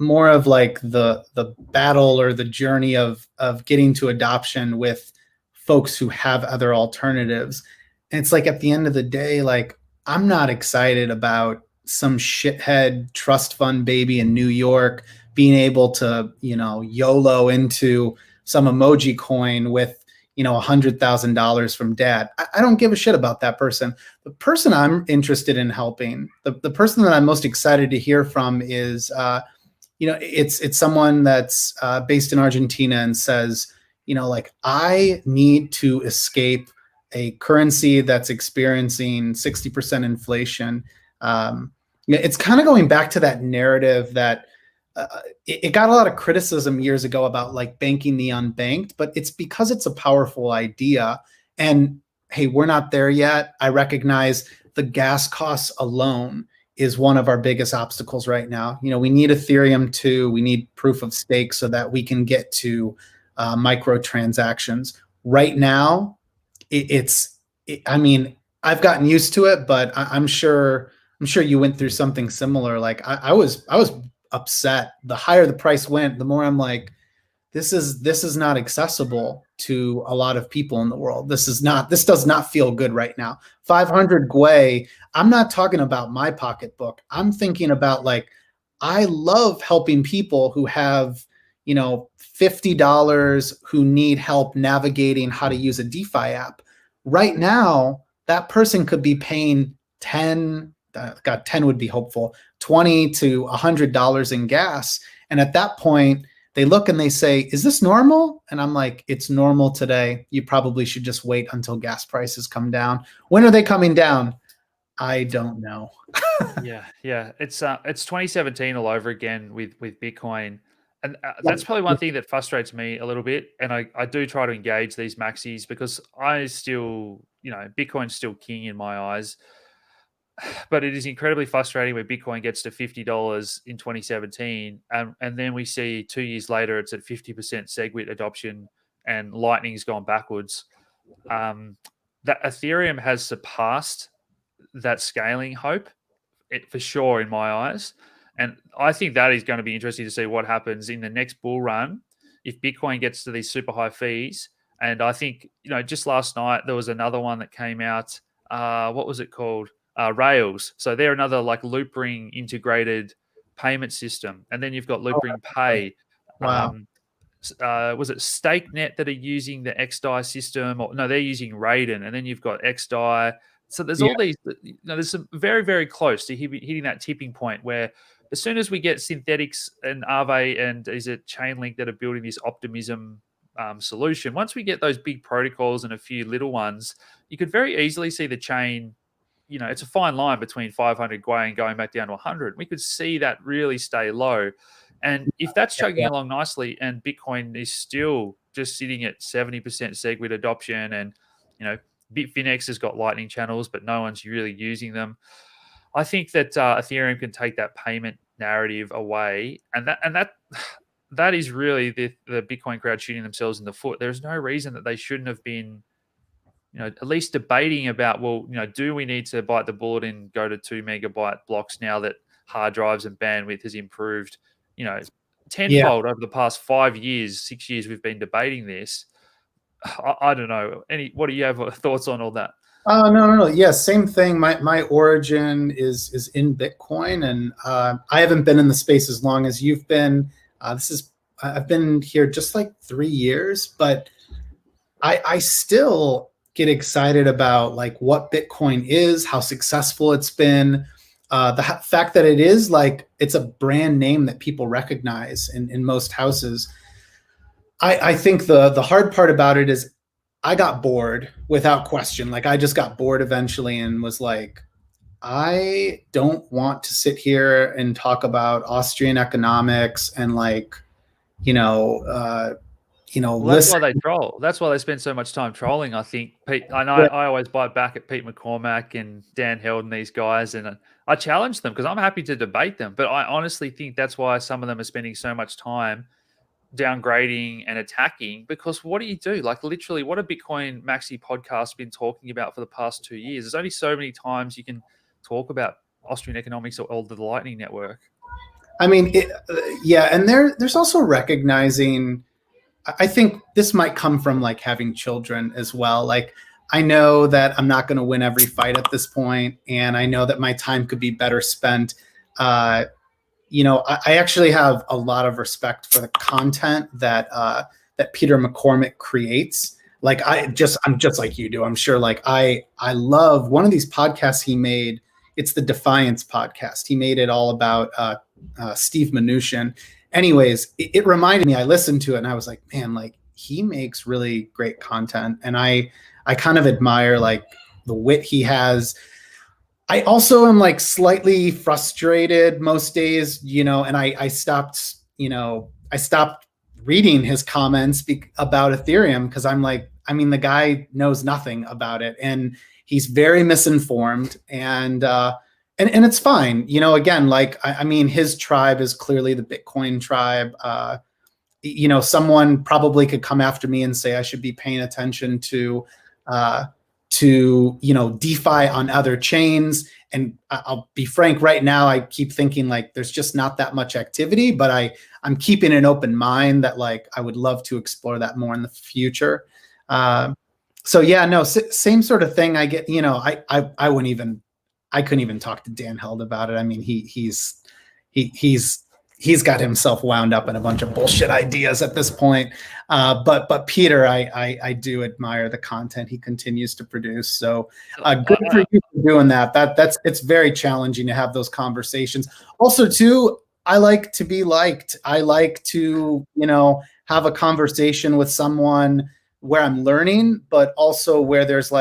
more of like the battle or the journey of getting to adoption with folks who have other alternatives. And it's like at the end of the day, like I'm not excited about some shithead trust fund baby in New York being able to, YOLO into some emoji coin with, $100,000 from dad. I don't give a shit about that person. The person I'm interested in helping, the person that I'm most excited to hear from is, it's someone that's based in Argentina and says, like I need to escape a currency that's experiencing 60% inflation. It's kind of going back to that narrative that it got a lot of criticism years ago about like banking the unbanked, but it's because it's a powerful idea. And hey, we're not there yet. I recognize the gas costs alone is one of our biggest obstacles right now. We need Ethereum too. We need proof of stake so that we can get to microtransactions. Right now, I mean, I've gotten used to it, but I'm sure you went through something similar. Like I was upset. The higher the price went, the more I'm like, this is not accessible to a lot of people in the world. This does not feel good right now. 500 Gwei. I'm not talking about my pocketbook. I'm thinking about like, I love helping people who have, $50 who need help navigating how to use a DeFi app. Right now, that person could be paying 10 would be hopeful, $20 to $100 in gas. And at that point, they look and they say, is this normal? And I'm like, it's normal today. You probably should just wait until gas prices come down. When are they coming down? I don't know. Yeah. It's 2017 all over again with Bitcoin. And that's probably one thing that frustrates me a little bit. And I do try to engage these maxis because I still, Bitcoin's still king in my eyes. But it is incredibly frustrating when Bitcoin gets to $50 in 2017, and then we see 2 years later it's at 50% SegWit adoption, and Lightning's gone backwards. That Ethereum has surpassed that scaling hope, for sure in my eyes, and I think that is going to be interesting to see what happens in the next bull run if Bitcoin gets to these super high fees. And I think just last night there was another one that came out. What was it called? Rails. So they're another like Loopring integrated payment system. And then you've got Loopring Pay. Wow. Was it StakeNet that are using the XDAI system? Or no, they're using Raiden. And then you've got XDAI. So there's all these, there's some very, very close to hitting that tipping point where as soon as we get Synthetics and Aave and is it Chainlink that are building this optimism solution, once we get those big protocols and a few little ones, you could very easily see the chain, it's a fine line between 500 Gwei and going back down to 100. We could see that really stay low. And if that's chugging along nicely and Bitcoin is still just sitting at 70% SegWit adoption and, Bitfinex has got Lightning channels, but no one's really using them, I think that Ethereum can take that payment narrative away. And that is really the Bitcoin crowd shooting themselves in the foot. There's no reason that they shouldn't have been at least debating about, well, do we need to bite the bullet and go to 2 megabyte blocks now that hard drives and bandwidth has improved, tenfold over the past 5 years, 6 years we've been debating this. I don't know. What do you have thoughts on all that? No. Yeah, same thing. My origin is in Bitcoin, and I haven't been in the space as long as you've been. I've been here just like 3 years, but I still get excited about like what Bitcoin is, how successful it's been, the fact that it is like it's a brand name that people recognize in most houses. I think the hard part about it is I got bored without question. Like I just got bored eventually and was like, I don't want to sit here and talk about Austrian economics and like, Well, that's listen. why they troll. That's why they spend so much time trolling. I think Pete. I know I always bite back at Pete McCormack and Dan Held and these guys, and I challenge them because I'm happy to debate them. But I honestly think that's why some of them are spending so much time downgrading and attacking. Because what do you do? Like literally, what a Bitcoin Maxi podcast been talking about for the past 2 years? There's only so many times you can talk about Austrian economics or the Lightning Network. I mean, yeah, and there's also recognizing. I think this might come from like having children as well. Like I know that I'm not going to win every fight at this point, and I know that my time could be better spent. I actually have a lot of respect for the content that Peter McCormack creates. Like I'm just like you do. I'm sure. Like I love one of these podcasts he made. It's the Defiance podcast. He made it all about Steve Mnuchin. Anyways, it reminded me, I listened to it and I was like, man, like he makes really great content. And I kind of admire like the wit he has. I also am like slightly frustrated most days, and I stopped reading his comments about Ethereum because I'm like, I mean, the guy knows nothing about it and he's very misinformed and it's fine. Again, like, I mean, his tribe is clearly the Bitcoin tribe. Someone probably could come after me and say I should be paying attention to DeFi on other chains. And I'll be frank right now, I keep thinking like there's just not that much activity, but I'm keeping an open mind that like I would love to explore that more in the future. So yeah, no, same sort of thing. I get, I couldn't even talk to Dan Held about it. I mean, he's got himself wound up in a bunch of bullshit ideas at this point. But Peter, I do admire the content he continues to produce. So good for you for doing that. It's very challenging to have those conversations. Also, too, I like to be liked. I like to, have a conversation with someone where I'm learning, but also where there's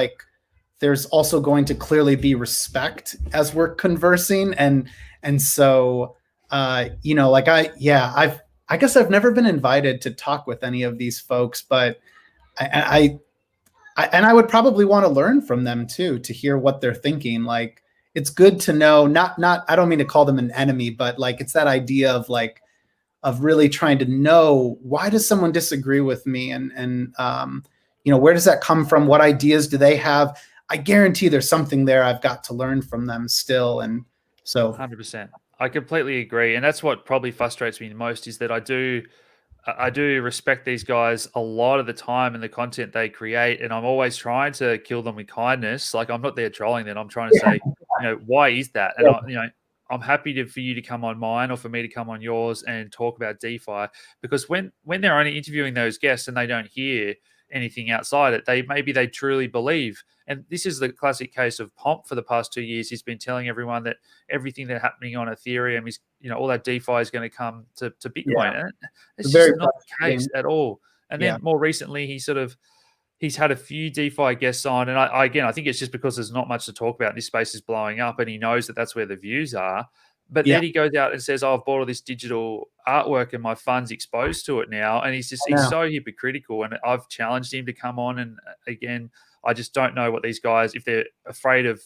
also going to clearly be respect as we're conversing. And so, I guess I've never been invited to talk with any of these folks, but I would probably want to learn from them too, to hear what they're thinking. Like, it's good to know, not, I don't mean to call them an enemy, but like, it's that idea of like, of really trying to know, why does someone disagree with me? And where does that come from? What ideas do they have? I guarantee there's something there I've got to learn from them still. And so 100%. I completely agree. And that's what probably frustrates me the most is that I do respect these guys a lot of the time and the content they create. And I'm always trying to kill them with kindness. Like I'm not there trolling them. I'm trying to say, why is that? And I'm happy for you to come on mine or for me to come on yours and talk about DeFi, because when they're only interviewing those guests and they don't hear anything outside it, they truly believe. And this is the classic case of Pomp for the past 2 years. He's been telling everyone that everything that's happening on Ethereum is, all that DeFi is going to come to Bitcoin. Yeah. And it's just not the case at all. And then more recently, he's had a few DeFi guests on. And I think it's just because there's not much to talk about. This space is blowing up and he knows that that's where the views are. But then he goes out and says, I've bought all this digital artwork and my fund's exposed to it now. And he's so hypocritical. And I've challenged him to come on. And again, I just don't know what these guys, if they're afraid of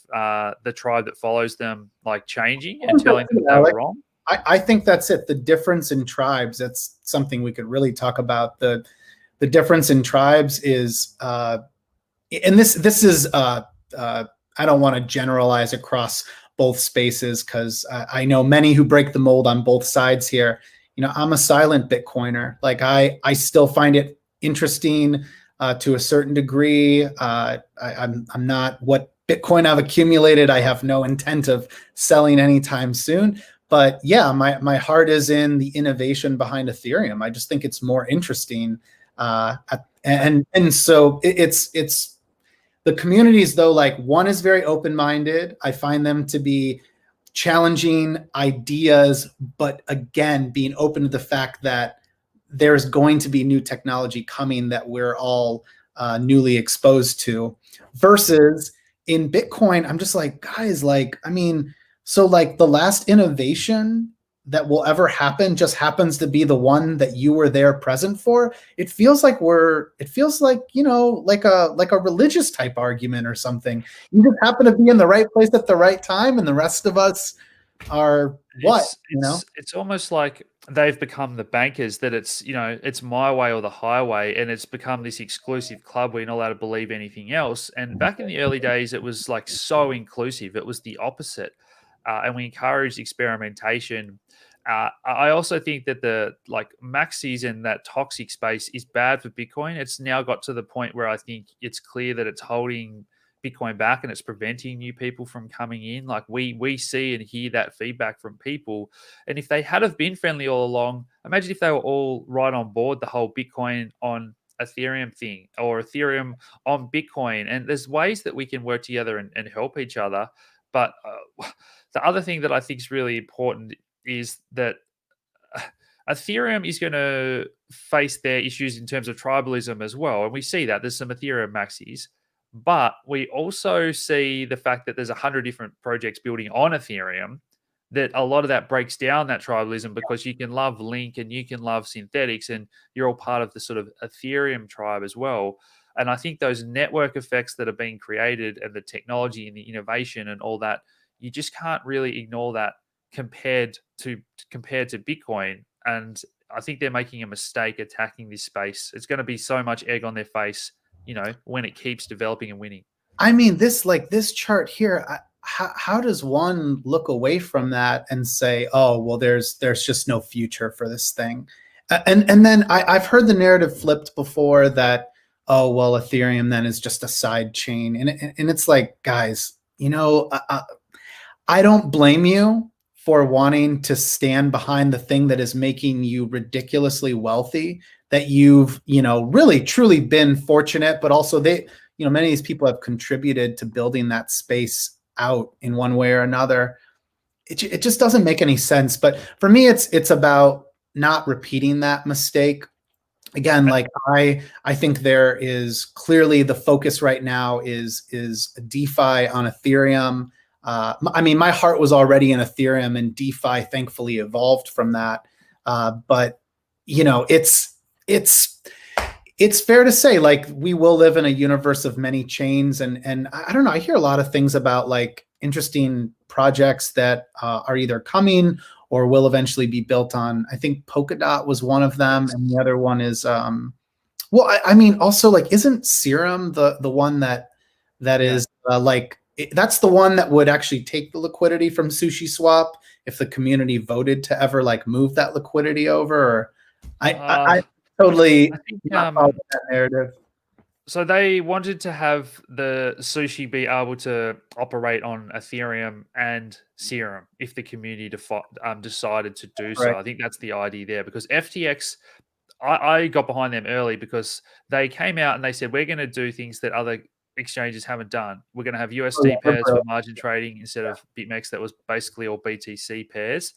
the tribe that follows them, like changing and telling them they were wrong. I think that's it. The difference in tribes, that's something we could really talk about. The difference in tribes is, and this is, I don't want to generalize across both spaces because I know many who break the mold on both sides here. I'm a silent Bitcoiner. Like I still find it interesting to a certain degree. I'm not what Bitcoin I've accumulated. I have no intent of selling anytime soon. But yeah, my heart is in the innovation behind Ethereum. I just think it's more interesting. And so it's The communities, though, like one is very open-minded. I find them to be challenging ideas, but again, being open to the fact that there's going to be new technology coming that we're all newly exposed to. Versus in Bitcoin, I'm just like, guys, like, I mean, so like the last innovation that will ever happen just happens to be the one that you were there present for. It feels like like a religious type argument or something. You just happen to be in the right place at the right time, and the rest of us are what, It's it's almost like they've become the bankers, that it's my way or the highway, and it's become this exclusive club where you're not allowed to believe anything else. And back in the early days, it was like so inclusive. It was the opposite, and we encouraged experimentation. I also think that the like maxis and that toxic space is bad for Bitcoin. It's now got to the point where I think it's clear that it's holding Bitcoin back and it's preventing new people from coming in. Like we see and hear that feedback from people. And if they had have been friendly all along, imagine if they were all right on board the whole Bitcoin on Ethereum thing, or Ethereum on Bitcoin. And there's ways that we can work together and help each other. But the other thing that I think is really important is that Ethereum is going to face their issues in terms of tribalism as well. And we see that there's some Ethereum maxis, but we also see the fact that there's 100 different projects building on Ethereum, that a lot of that breaks down that tribalism, because you can love Link and you can love synthetics and you're all part of the sort of Ethereum tribe as well. And I think those network effects that are being created and the technology and the innovation and all that, you just can't really ignore that compared to Bitcoin. And I think they're making a mistake attacking this space. It's going to be so much egg on their face, when it keeps developing and winning. I mean, this chart here. How does one look away from that and say, oh, well, there's just no future for this thing? And then I've heard the narrative flipped before that, oh, well, Ethereum then is just a side chain, and it's like, guys, I don't blame you for wanting to stand behind the thing that is making you ridiculously wealthy, that you've, really truly been fortunate, but also many of these people have contributed to building that space out in one way or another. It just doesn't make any sense. But for me, it's about not repeating that mistake. Again, like I think there is clearly the focus right now is DeFi on Ethereum. I mean, my heart was already in Ethereum, and DeFi thankfully evolved from that. But it's fair to say, like, we will live in a universe of many chains, and I don't know. I hear a lot of things about like interesting projects that are either coming or will eventually be built on. I think Polkadot was one of them, and the other one is well, I mean, also, like, isn't Serum the one that is like, that's the one that would actually take the liquidity from SushiSwap if the community voted to ever like move that liquidity over? Or I totally I think not following that narrative. so they wanted to have the sushi be able to operate on Ethereum and Serum if the community decided to do so. Right. I think that's the idea there, because FTX, I got behind them early because they came out and they said, we're going to do things that other exchanges haven't done. We're going to have USD pairs for margin trading instead of BitMEX that was basically all BTC pairs.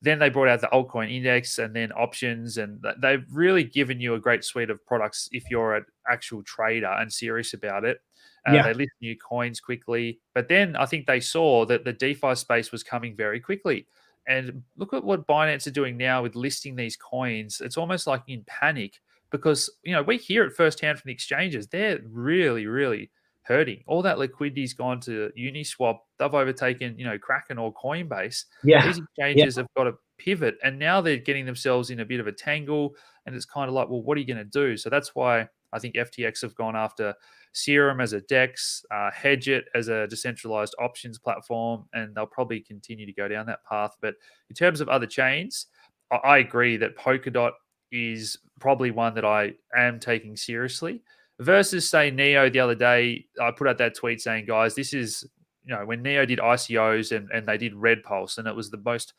Then they brought out the altcoin index and then options, and they've really given you a great suite of products if you're an actual trader and serious about it. They list new coins quickly, but then I think they saw that the DeFi space was coming very quickly. And look at what Binance are doing now with listing these coins. It's almost like in panic, because we hear it firsthand from the exchanges. They're really, really hurting. All that liquidity's gone to Uniswap. They've overtaken, Kraken or Coinbase. These exchanges have got to pivot, and now they're getting themselves in a bit of a tangle. And it's kind of like, well, what are you going to do? So that's why I think FTX have gone after Serum as a DEX, Hedgeit as a decentralized options platform, and they'll probably continue to go down that path. But in terms of other chains, I agree that Polkadot is probably one that I am taking seriously. Versus, say, Neo the other day, I put out that tweet saying, guys, this is when Neo did ICOs and they did Red Pulse, and it was the most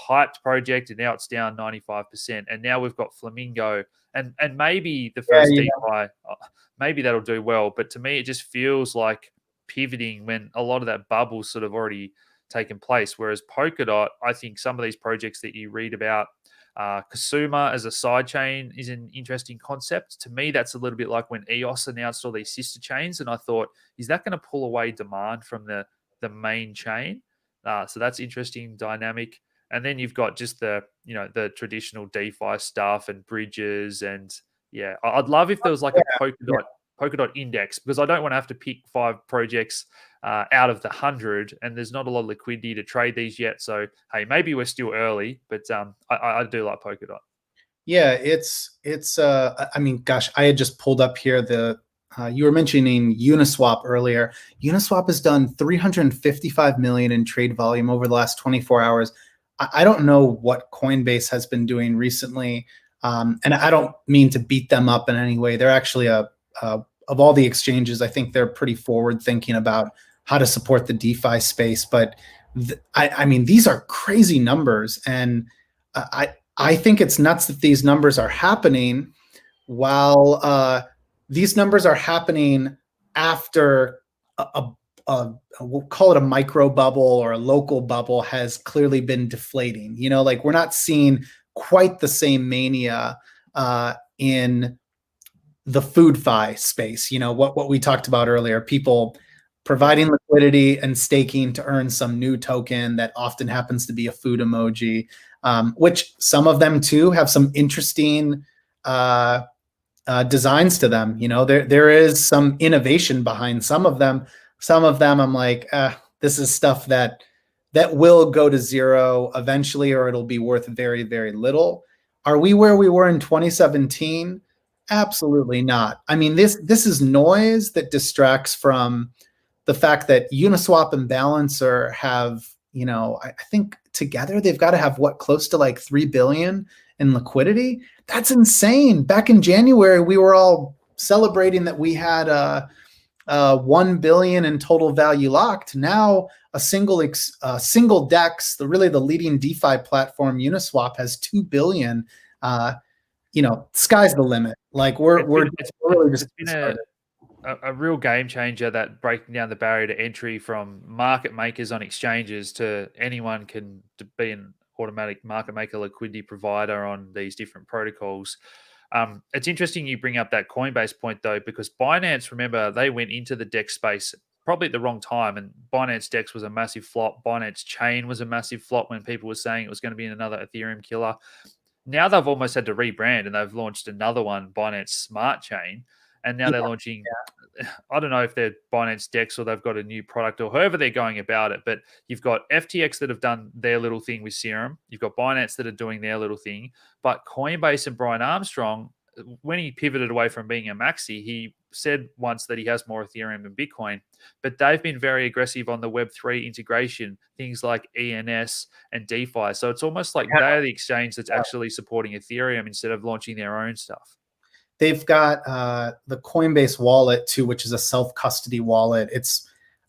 hyped project, and now it's down 95%. And now we've got Flamingo, and maybe the first DeFi, maybe that'll do well. But to me, it just feels like pivoting when a lot of that bubble's sort of already taken place. Whereas Polkadot, I think some of these projects that you read about, Kasuma as a sidechain is an interesting concept. To me, that's a little bit like when EOS announced all these sister chains, and I thought, is that going to pull away demand from the main chain? So that's interesting dynamic. And then you've got just the traditional DeFi stuff and bridges, and yeah, I'd love if there was like a Polkadot index, because I don't want to have to pick 5 projects out of the 100, and there's not a lot of liquidity to trade these yet. So hey, maybe we're still early, but I do like Polkadot. Yeah, it's I mean, gosh, I had just pulled up here you were mentioning Uniswap earlier. Uniswap has done 355 million in trade volume over the last 24 hours. I don't know what Coinbase has been doing recently, and I don't mean to beat them up in any way. They're actually of all the exchanges, I think they're pretty forward thinking about how to support the DeFi space. But I mean, these are crazy numbers, and I think it's nuts that these numbers are happening while these numbers are happening after we'll call it a micro bubble or a local bubble has clearly been deflating. Like we're not seeing quite the same mania in the food fi space. What we talked about earlier, people providing liquidity and staking to earn some new token that often happens to be a food emoji, which some of them too have some interesting designs to them. There is some innovation behind some of them. Some of them I'm like, this is stuff that will go to zero eventually, or it'll be worth very, very little. Are we where we were in 2017? Absolutely not. I mean, this is noise that distracts from the fact that Uniswap and Balancer have, I think together they've got to have close to like 3 billion in liquidity. That's insane. Back in January, we were all celebrating that we had 1 billion in total value locked. Now a single DEX, the leading DeFi platform, Uniswap, has 2 billion. Sky's the limit. Like it's really just been a real game changer, that breaking down the barrier to entry from market makers on exchanges to anyone can be an automatic market maker liquidity provider on these different protocols. It's interesting you bring up that Coinbase point though, because Binance, remember, they went into the DEX space probably at the wrong time, and Binance DEX was a massive flop. Binance Chain was a massive flop when people were saying it was going to be another Ethereum killer. Now they've almost had to rebrand, and they've launched another one, Binance Smart Chain, and now they're launching. I don't know if they're Binance DEX or they've got a new product or however they're going about it, but you've got FTX that have done their little thing with Serum. You've got Binance that are doing their little thing, but Coinbase and Brian Armstrong, when he pivoted away from being a maxi, he said once that he has more Ethereum than Bitcoin, but they've been very aggressive on the Web3 integration, things like ENS and DeFi. So it's almost like they're the exchange that's actually supporting Ethereum instead of launching their own stuff. They've got the Coinbase wallet too, which is a self-custody wallet.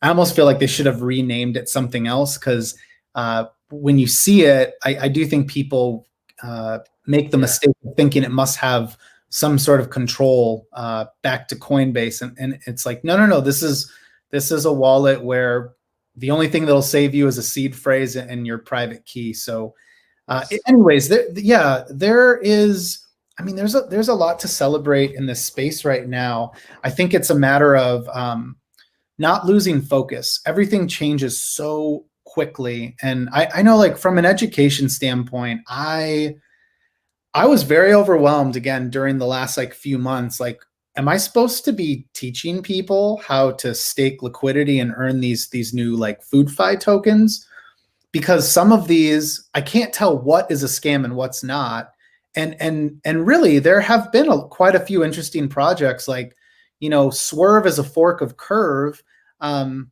I almost feel like they should have renamed it something else, because when you see it, I do think people make the mistake of thinking it must have some sort of control back to Coinbase, and it's like, no. This is a wallet where the only thing that'll save you is a seed phrase and your private key. So, anyways, there is. I mean, there's a lot to celebrate in this space right now. I think it's a matter of not losing focus. Everything changes so quickly, and I know, like from an education standpoint, I was very overwhelmed again during the last few months. Like, am I supposed to be teaching people how to stake liquidity and earn these new food fi tokens? Because some of these, I can't tell what is a scam and what's not. And really, there have been quite a few interesting projects, like, Swerve is a fork of Curve. I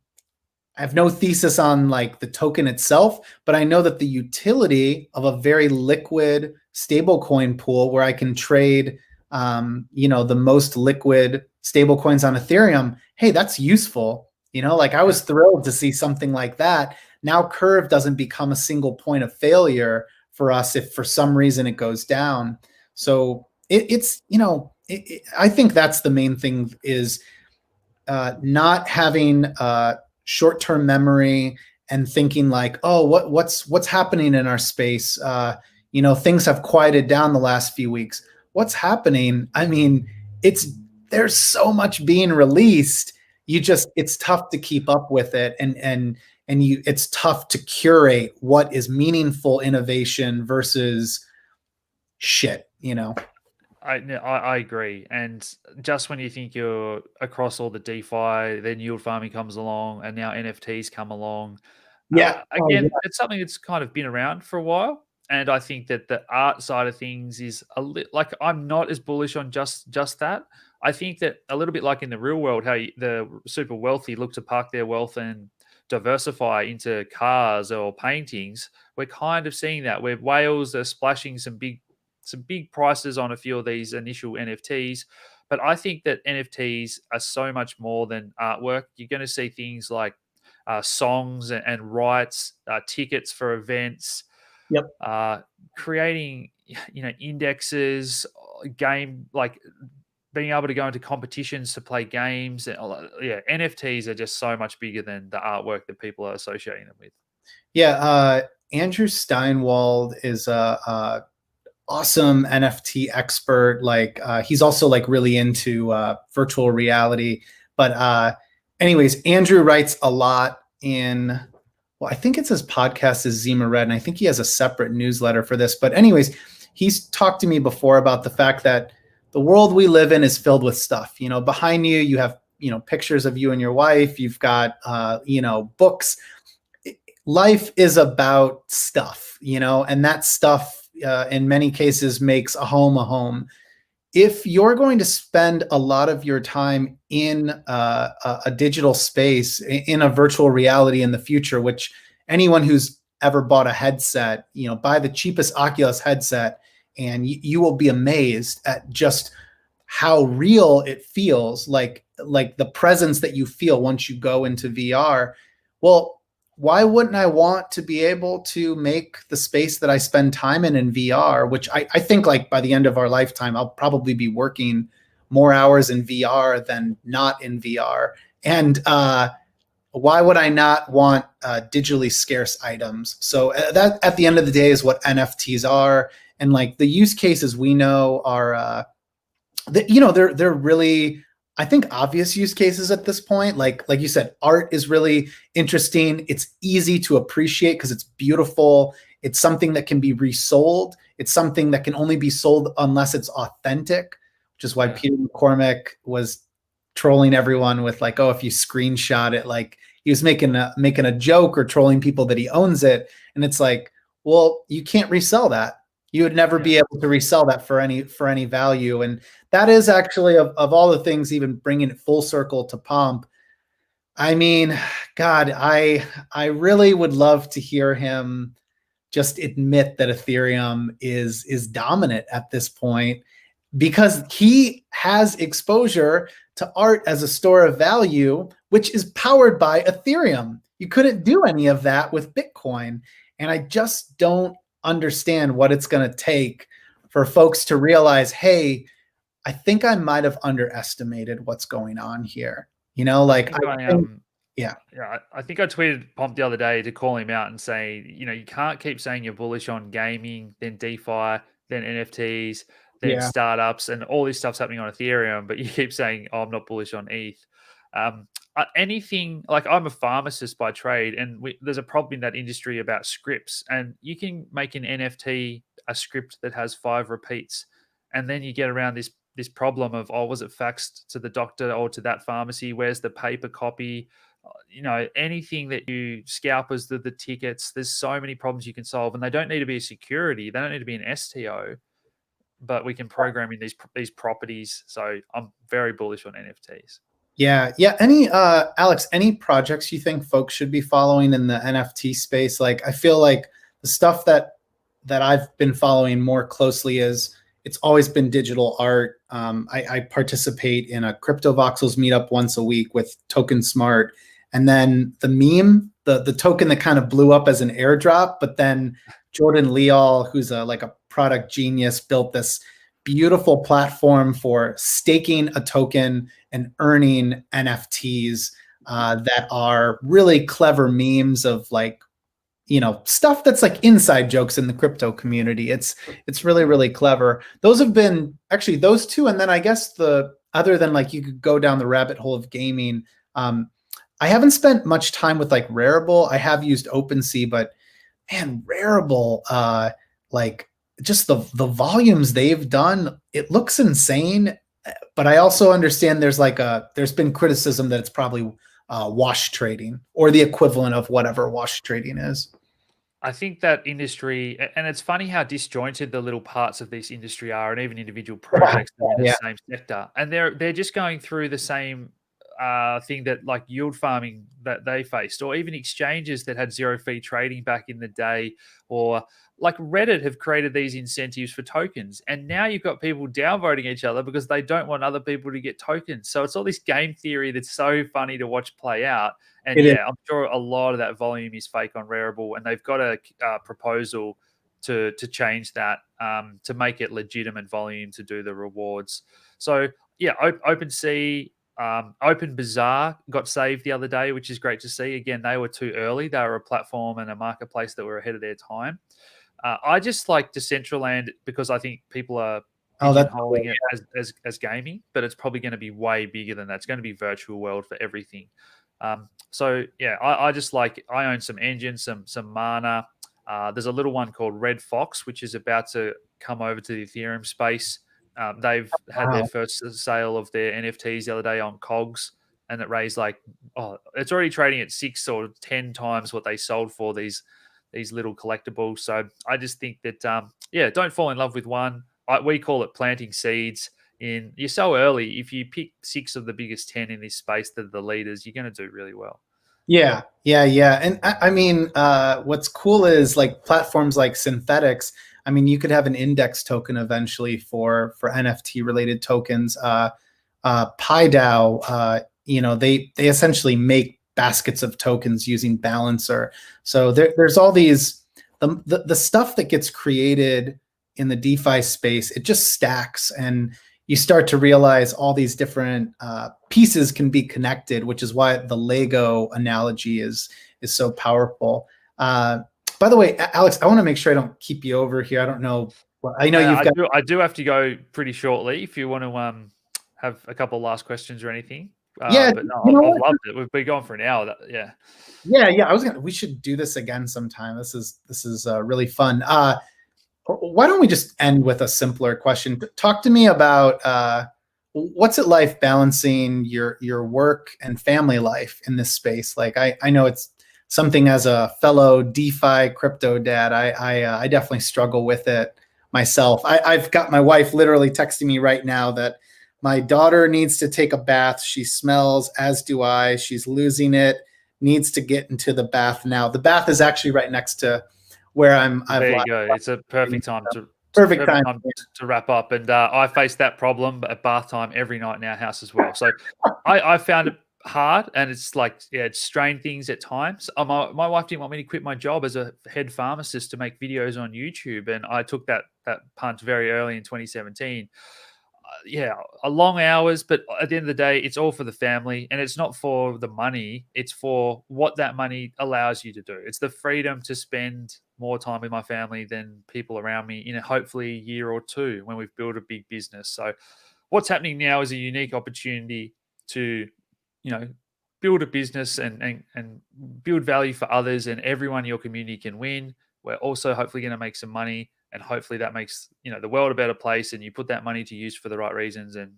have no thesis on the token itself, but I know that the utility of a very liquid stablecoin pool where I can trade, the most liquid stablecoins on Ethereum, hey, that's useful. Like I was thrilled to see something like that. Now Curve doesn't become a single point of failure for us if for some reason it goes down. So it's, I think that's the main thing is not having short-term memory and thinking like, oh, what's happening in our space? Things have quieted down the last few weeks. What's happening? I mean, there's so much being released. It's tough to keep up with it, and it's tough to curate what is meaningful innovation versus shit. I agree. And just when you think you're across all the DeFi, then yield farming comes along, and now NFTs come along. Yeah. Again, it's something that's kind of been around for a while. And I think that the art side of things is like I'm not as bullish on just that. I think that a little bit like in the real world, how the super wealthy look to park their wealth and diversify into cars or paintings. We're kind of seeing that where whales are splashing some big prices on a few of these initial NFTs. But I think that NFTs are so much more than artwork. You're going to see things like songs and rights, tickets for events, Yep. creating indexes, game like being able to go into competitions to play games. Yeah, NFTs are just so much bigger than the artwork that people are associating them with. Yeah, Andrew Steinwald is a awesome NFT expert. Like he's also like really into virtual reality. But anyways, Andrew writes a lot in. Well, I think it's his podcast is Zima Red, and I think he has a separate newsletter for this. But anyways, he's talked to me before about the fact that the world we live in is filled with stuff. Behind you, you have pictures of you and your wife. You've got books. Life is about stuff, and that stuff in many cases makes a home a home. If you're going to spend a lot of your time in a digital space, in a virtual reality in the future, which anyone who's ever bought a headset, buy the cheapest Oculus headset, and you will be amazed at just how real it feels, like the presence that you feel once you go into VR. Well, why wouldn't I want to be able to make the space that I spend time in VR, which I think like by the end of our lifetime, I'll probably be working more hours in VR than not in VR. And why would I not want digitally scarce items? So that at the end of the day is what NFTs are. And like the use cases we know are, they're really, I think, obvious use cases at this point. Like you said, art is really interesting. It's easy to appreciate because it's beautiful. It's something that can be resold. It's something that can only be sold unless it's authentic, which is why Peter McCormick was trolling everyone with like, oh, if you screenshot it, like he was making a joke or trolling people that he owns it. And it's like, well, you can't resell that. You would never be able to resell that for any value. And that is actually of all the things, even bringing it full circle to Pomp. I mean, God, I really would love to hear him just admit that Ethereum is dominant at this point, because he has exposure to art as a store of value, which is powered by Ethereum. You couldn't do any of that with Bitcoin. And I just don't understand what it's going to take for folks to realize, hey, I think I might have underestimated what's going on here. I think I tweeted Pomp the other day to call him out and say, you can't keep saying you're bullish on gaming, then DeFi, then NFTs, then startups, and all this stuff's happening on Ethereum, but you keep saying, oh, I'm not bullish on ETH. Anything, like I'm a pharmacist by trade, and there's a problem in that industry about scripts, and you can make an NFT a script that has 5 repeats, and then you get around this problem of, oh, was it faxed to the doctor or to that pharmacy? Where's the paper copy? Anything that you scalp as the tickets, there's so many problems you can solve, and they don't need to be a security. They don't need to be an STO, but we can program in these properties. So I'm very bullish on NFTs. Yeah. Any Alex, any projects you think folks should be following in the NFT space? Like, I feel like the stuff that I've been following more closely is it's always been digital art. I participate in a Crypto Voxels meetup once a week with Token Smart, And then the meme, the token that kind of blew up as an airdrop, but then Jordan Leal, who's like a product genius, built this beautiful platform for staking a token and earning NFTs that are really clever memes of like, stuff that's like inside jokes in the crypto community. It's really, really clever. Those have been actually those two. And then I guess the other than like you could go down the rabbit hole of gaming. I haven't spent much time with like Rarible. I have used OpenSea, but man, Rarible, like just the volumes they've done, it looks insane. But I also understand there's been criticism that it's probably wash trading or the equivalent of whatever wash trading is. I think that industry, and it's funny how disjointed the little parts of this industry are, and even individual projects that are in the same sector, and they're just going through the same thing that like yield farming that they faced, or even exchanges that had zero fee trading back in the day, or like Reddit have created these incentives for tokens, and now you've got people downvoting each other because they don't want other people to get tokens. So it's all this game theory that's so funny to watch play out. And I'm sure a lot of that volume is fake on Rarible, and they've got a proposal to change that to make it legitimate volume to do the rewards. So OpenSea, OpenBazaar got saved the other day, which is great to see. Again, they were too early. They were a platform and a marketplace that were ahead of their time. I just like Decentraland because I think people are pigeonholing it as gaming, but it's probably going to be way bigger than that. It's going to be virtual world for everything. I just like, I own some engines, some mana. There's a little one called Red Fox, which is about to come over to the Ethereum space. They've had their first sale of their NFTs the other day on Cogs, and it raised it's already trading at 6 or 10 times what they sold for these little collectibles. So I just think that, don't fall in love with one. We call it planting seeds. You're so early. If you pick 6 of the biggest 10 in this space that are the leaders, you're going to do really well. Yeah. And I mean, what's cool is like platforms like Synthetics. I mean, you could have an index token eventually for NFT related tokens. PieDAO, they essentially make baskets of tokens using Balancer. So there's all these the stuff that gets created in the DeFi space. It just stacks, and you start to realize all these different pieces can be connected, which is why the Lego analogy is so powerful. By the way, Alex, I want to make sure I don't keep you over here. I don't know. I know I do have to go pretty shortly. If you want to have a couple of last questions or anything. But no, I've loved it. We've been going for an hour. Yeah. We should do this again sometime. This is really fun. Why don't we just end with a simpler question? Talk to me about what's it like balancing your work and family life in this space? Like I know it's something as a fellow DeFi crypto dad, I definitely struggle with it myself. I've got my wife literally texting me right now that my daughter needs to take a bath. She smells, as do I. She's losing it, needs to get into the bath now. The bath is actually right next to where there you go. It's a perfect time to wrap up. And I face that problem at bath time every night in our house as well. So I found it hard, and it's like, it's strained things at times. My wife didn't want me to quit my job as a head pharmacist to make videos on YouTube, and I took that punt very early in 2017. Long hours, but at the end of the day, it's all for the family, and it's not for the money. It's for what that money allows you to do. It's the freedom to spend more time with my family than people around me in hopefully a year or two when we've built a big business. So what's happening now is a unique opportunity to, build a business and build value for others, and everyone in your community can win. We're also hopefully going to make some money, and hopefully that makes the world a better place, and you put that money to use for the right reasons. And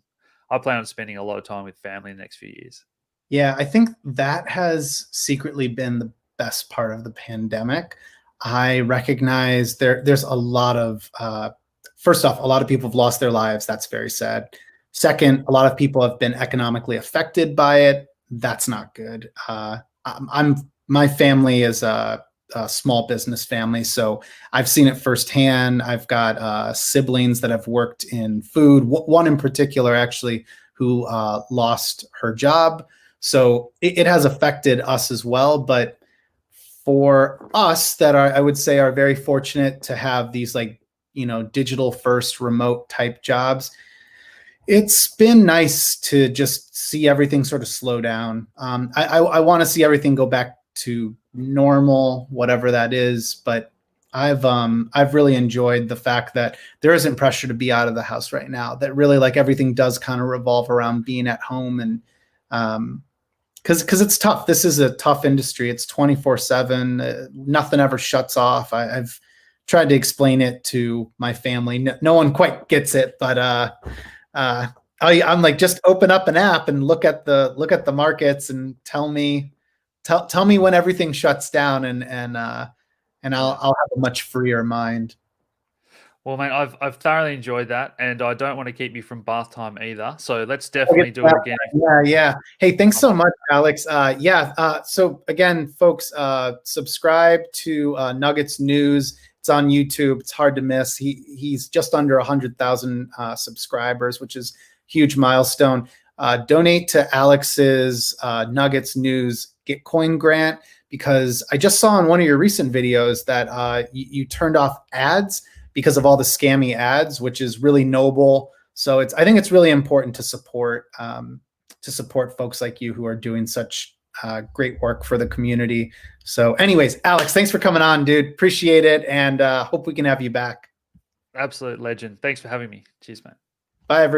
I plan on spending a lot of time with family in the next few years. Yeah, I think that has secretly been the best part of the pandemic. I recognize there's a lot of first off, a lot of people have lost their lives. That's very sad. Second, a lot of people have been economically affected by it. That's not good. My family is a small business family, so I've seen it firsthand. I've got siblings that have worked in food. One in particular, actually, who lost her job. So it has affected us as well. But for us that are, I would say, are very fortunate to have these like, digital first remote type jobs, it's been nice to just see everything sort of slow down. I want to see everything go back to normal, whatever that is. But I've really enjoyed the fact that there isn't pressure to be out of the house right now. That really, like, everything does kind of revolve around being at home, and because it's tough. This is a tough industry. It's 24/7. Nothing ever shuts off. I've tried to explain it to my family. No one quite gets it, but I'm like, just open up an app and look at the markets and tell me when everything shuts down, and I'll have a much freer mind. Well, mate, I've thoroughly enjoyed that, and I don't want to keep you from bath time either. So let's definitely do it again. Yeah. Hey, thanks so much, Alex. So again, folks, subscribe to Nuggets News. It's on YouTube. It's hard to miss. He's just under 100,000 subscribers, which is a huge milestone. Donate to Alex's Nuggets News Gitcoin grant, because I just saw in one of your recent videos that you turned off ads because of all the scammy ads, which is really noble. So I think it's really important to support folks like you who are doing such great work for the community. So anyways, Alex, thanks for coming on, dude. Appreciate it. And hope we can have you back. Absolute legend. Thanks for having me. Cheers, mate. Bye, everyone.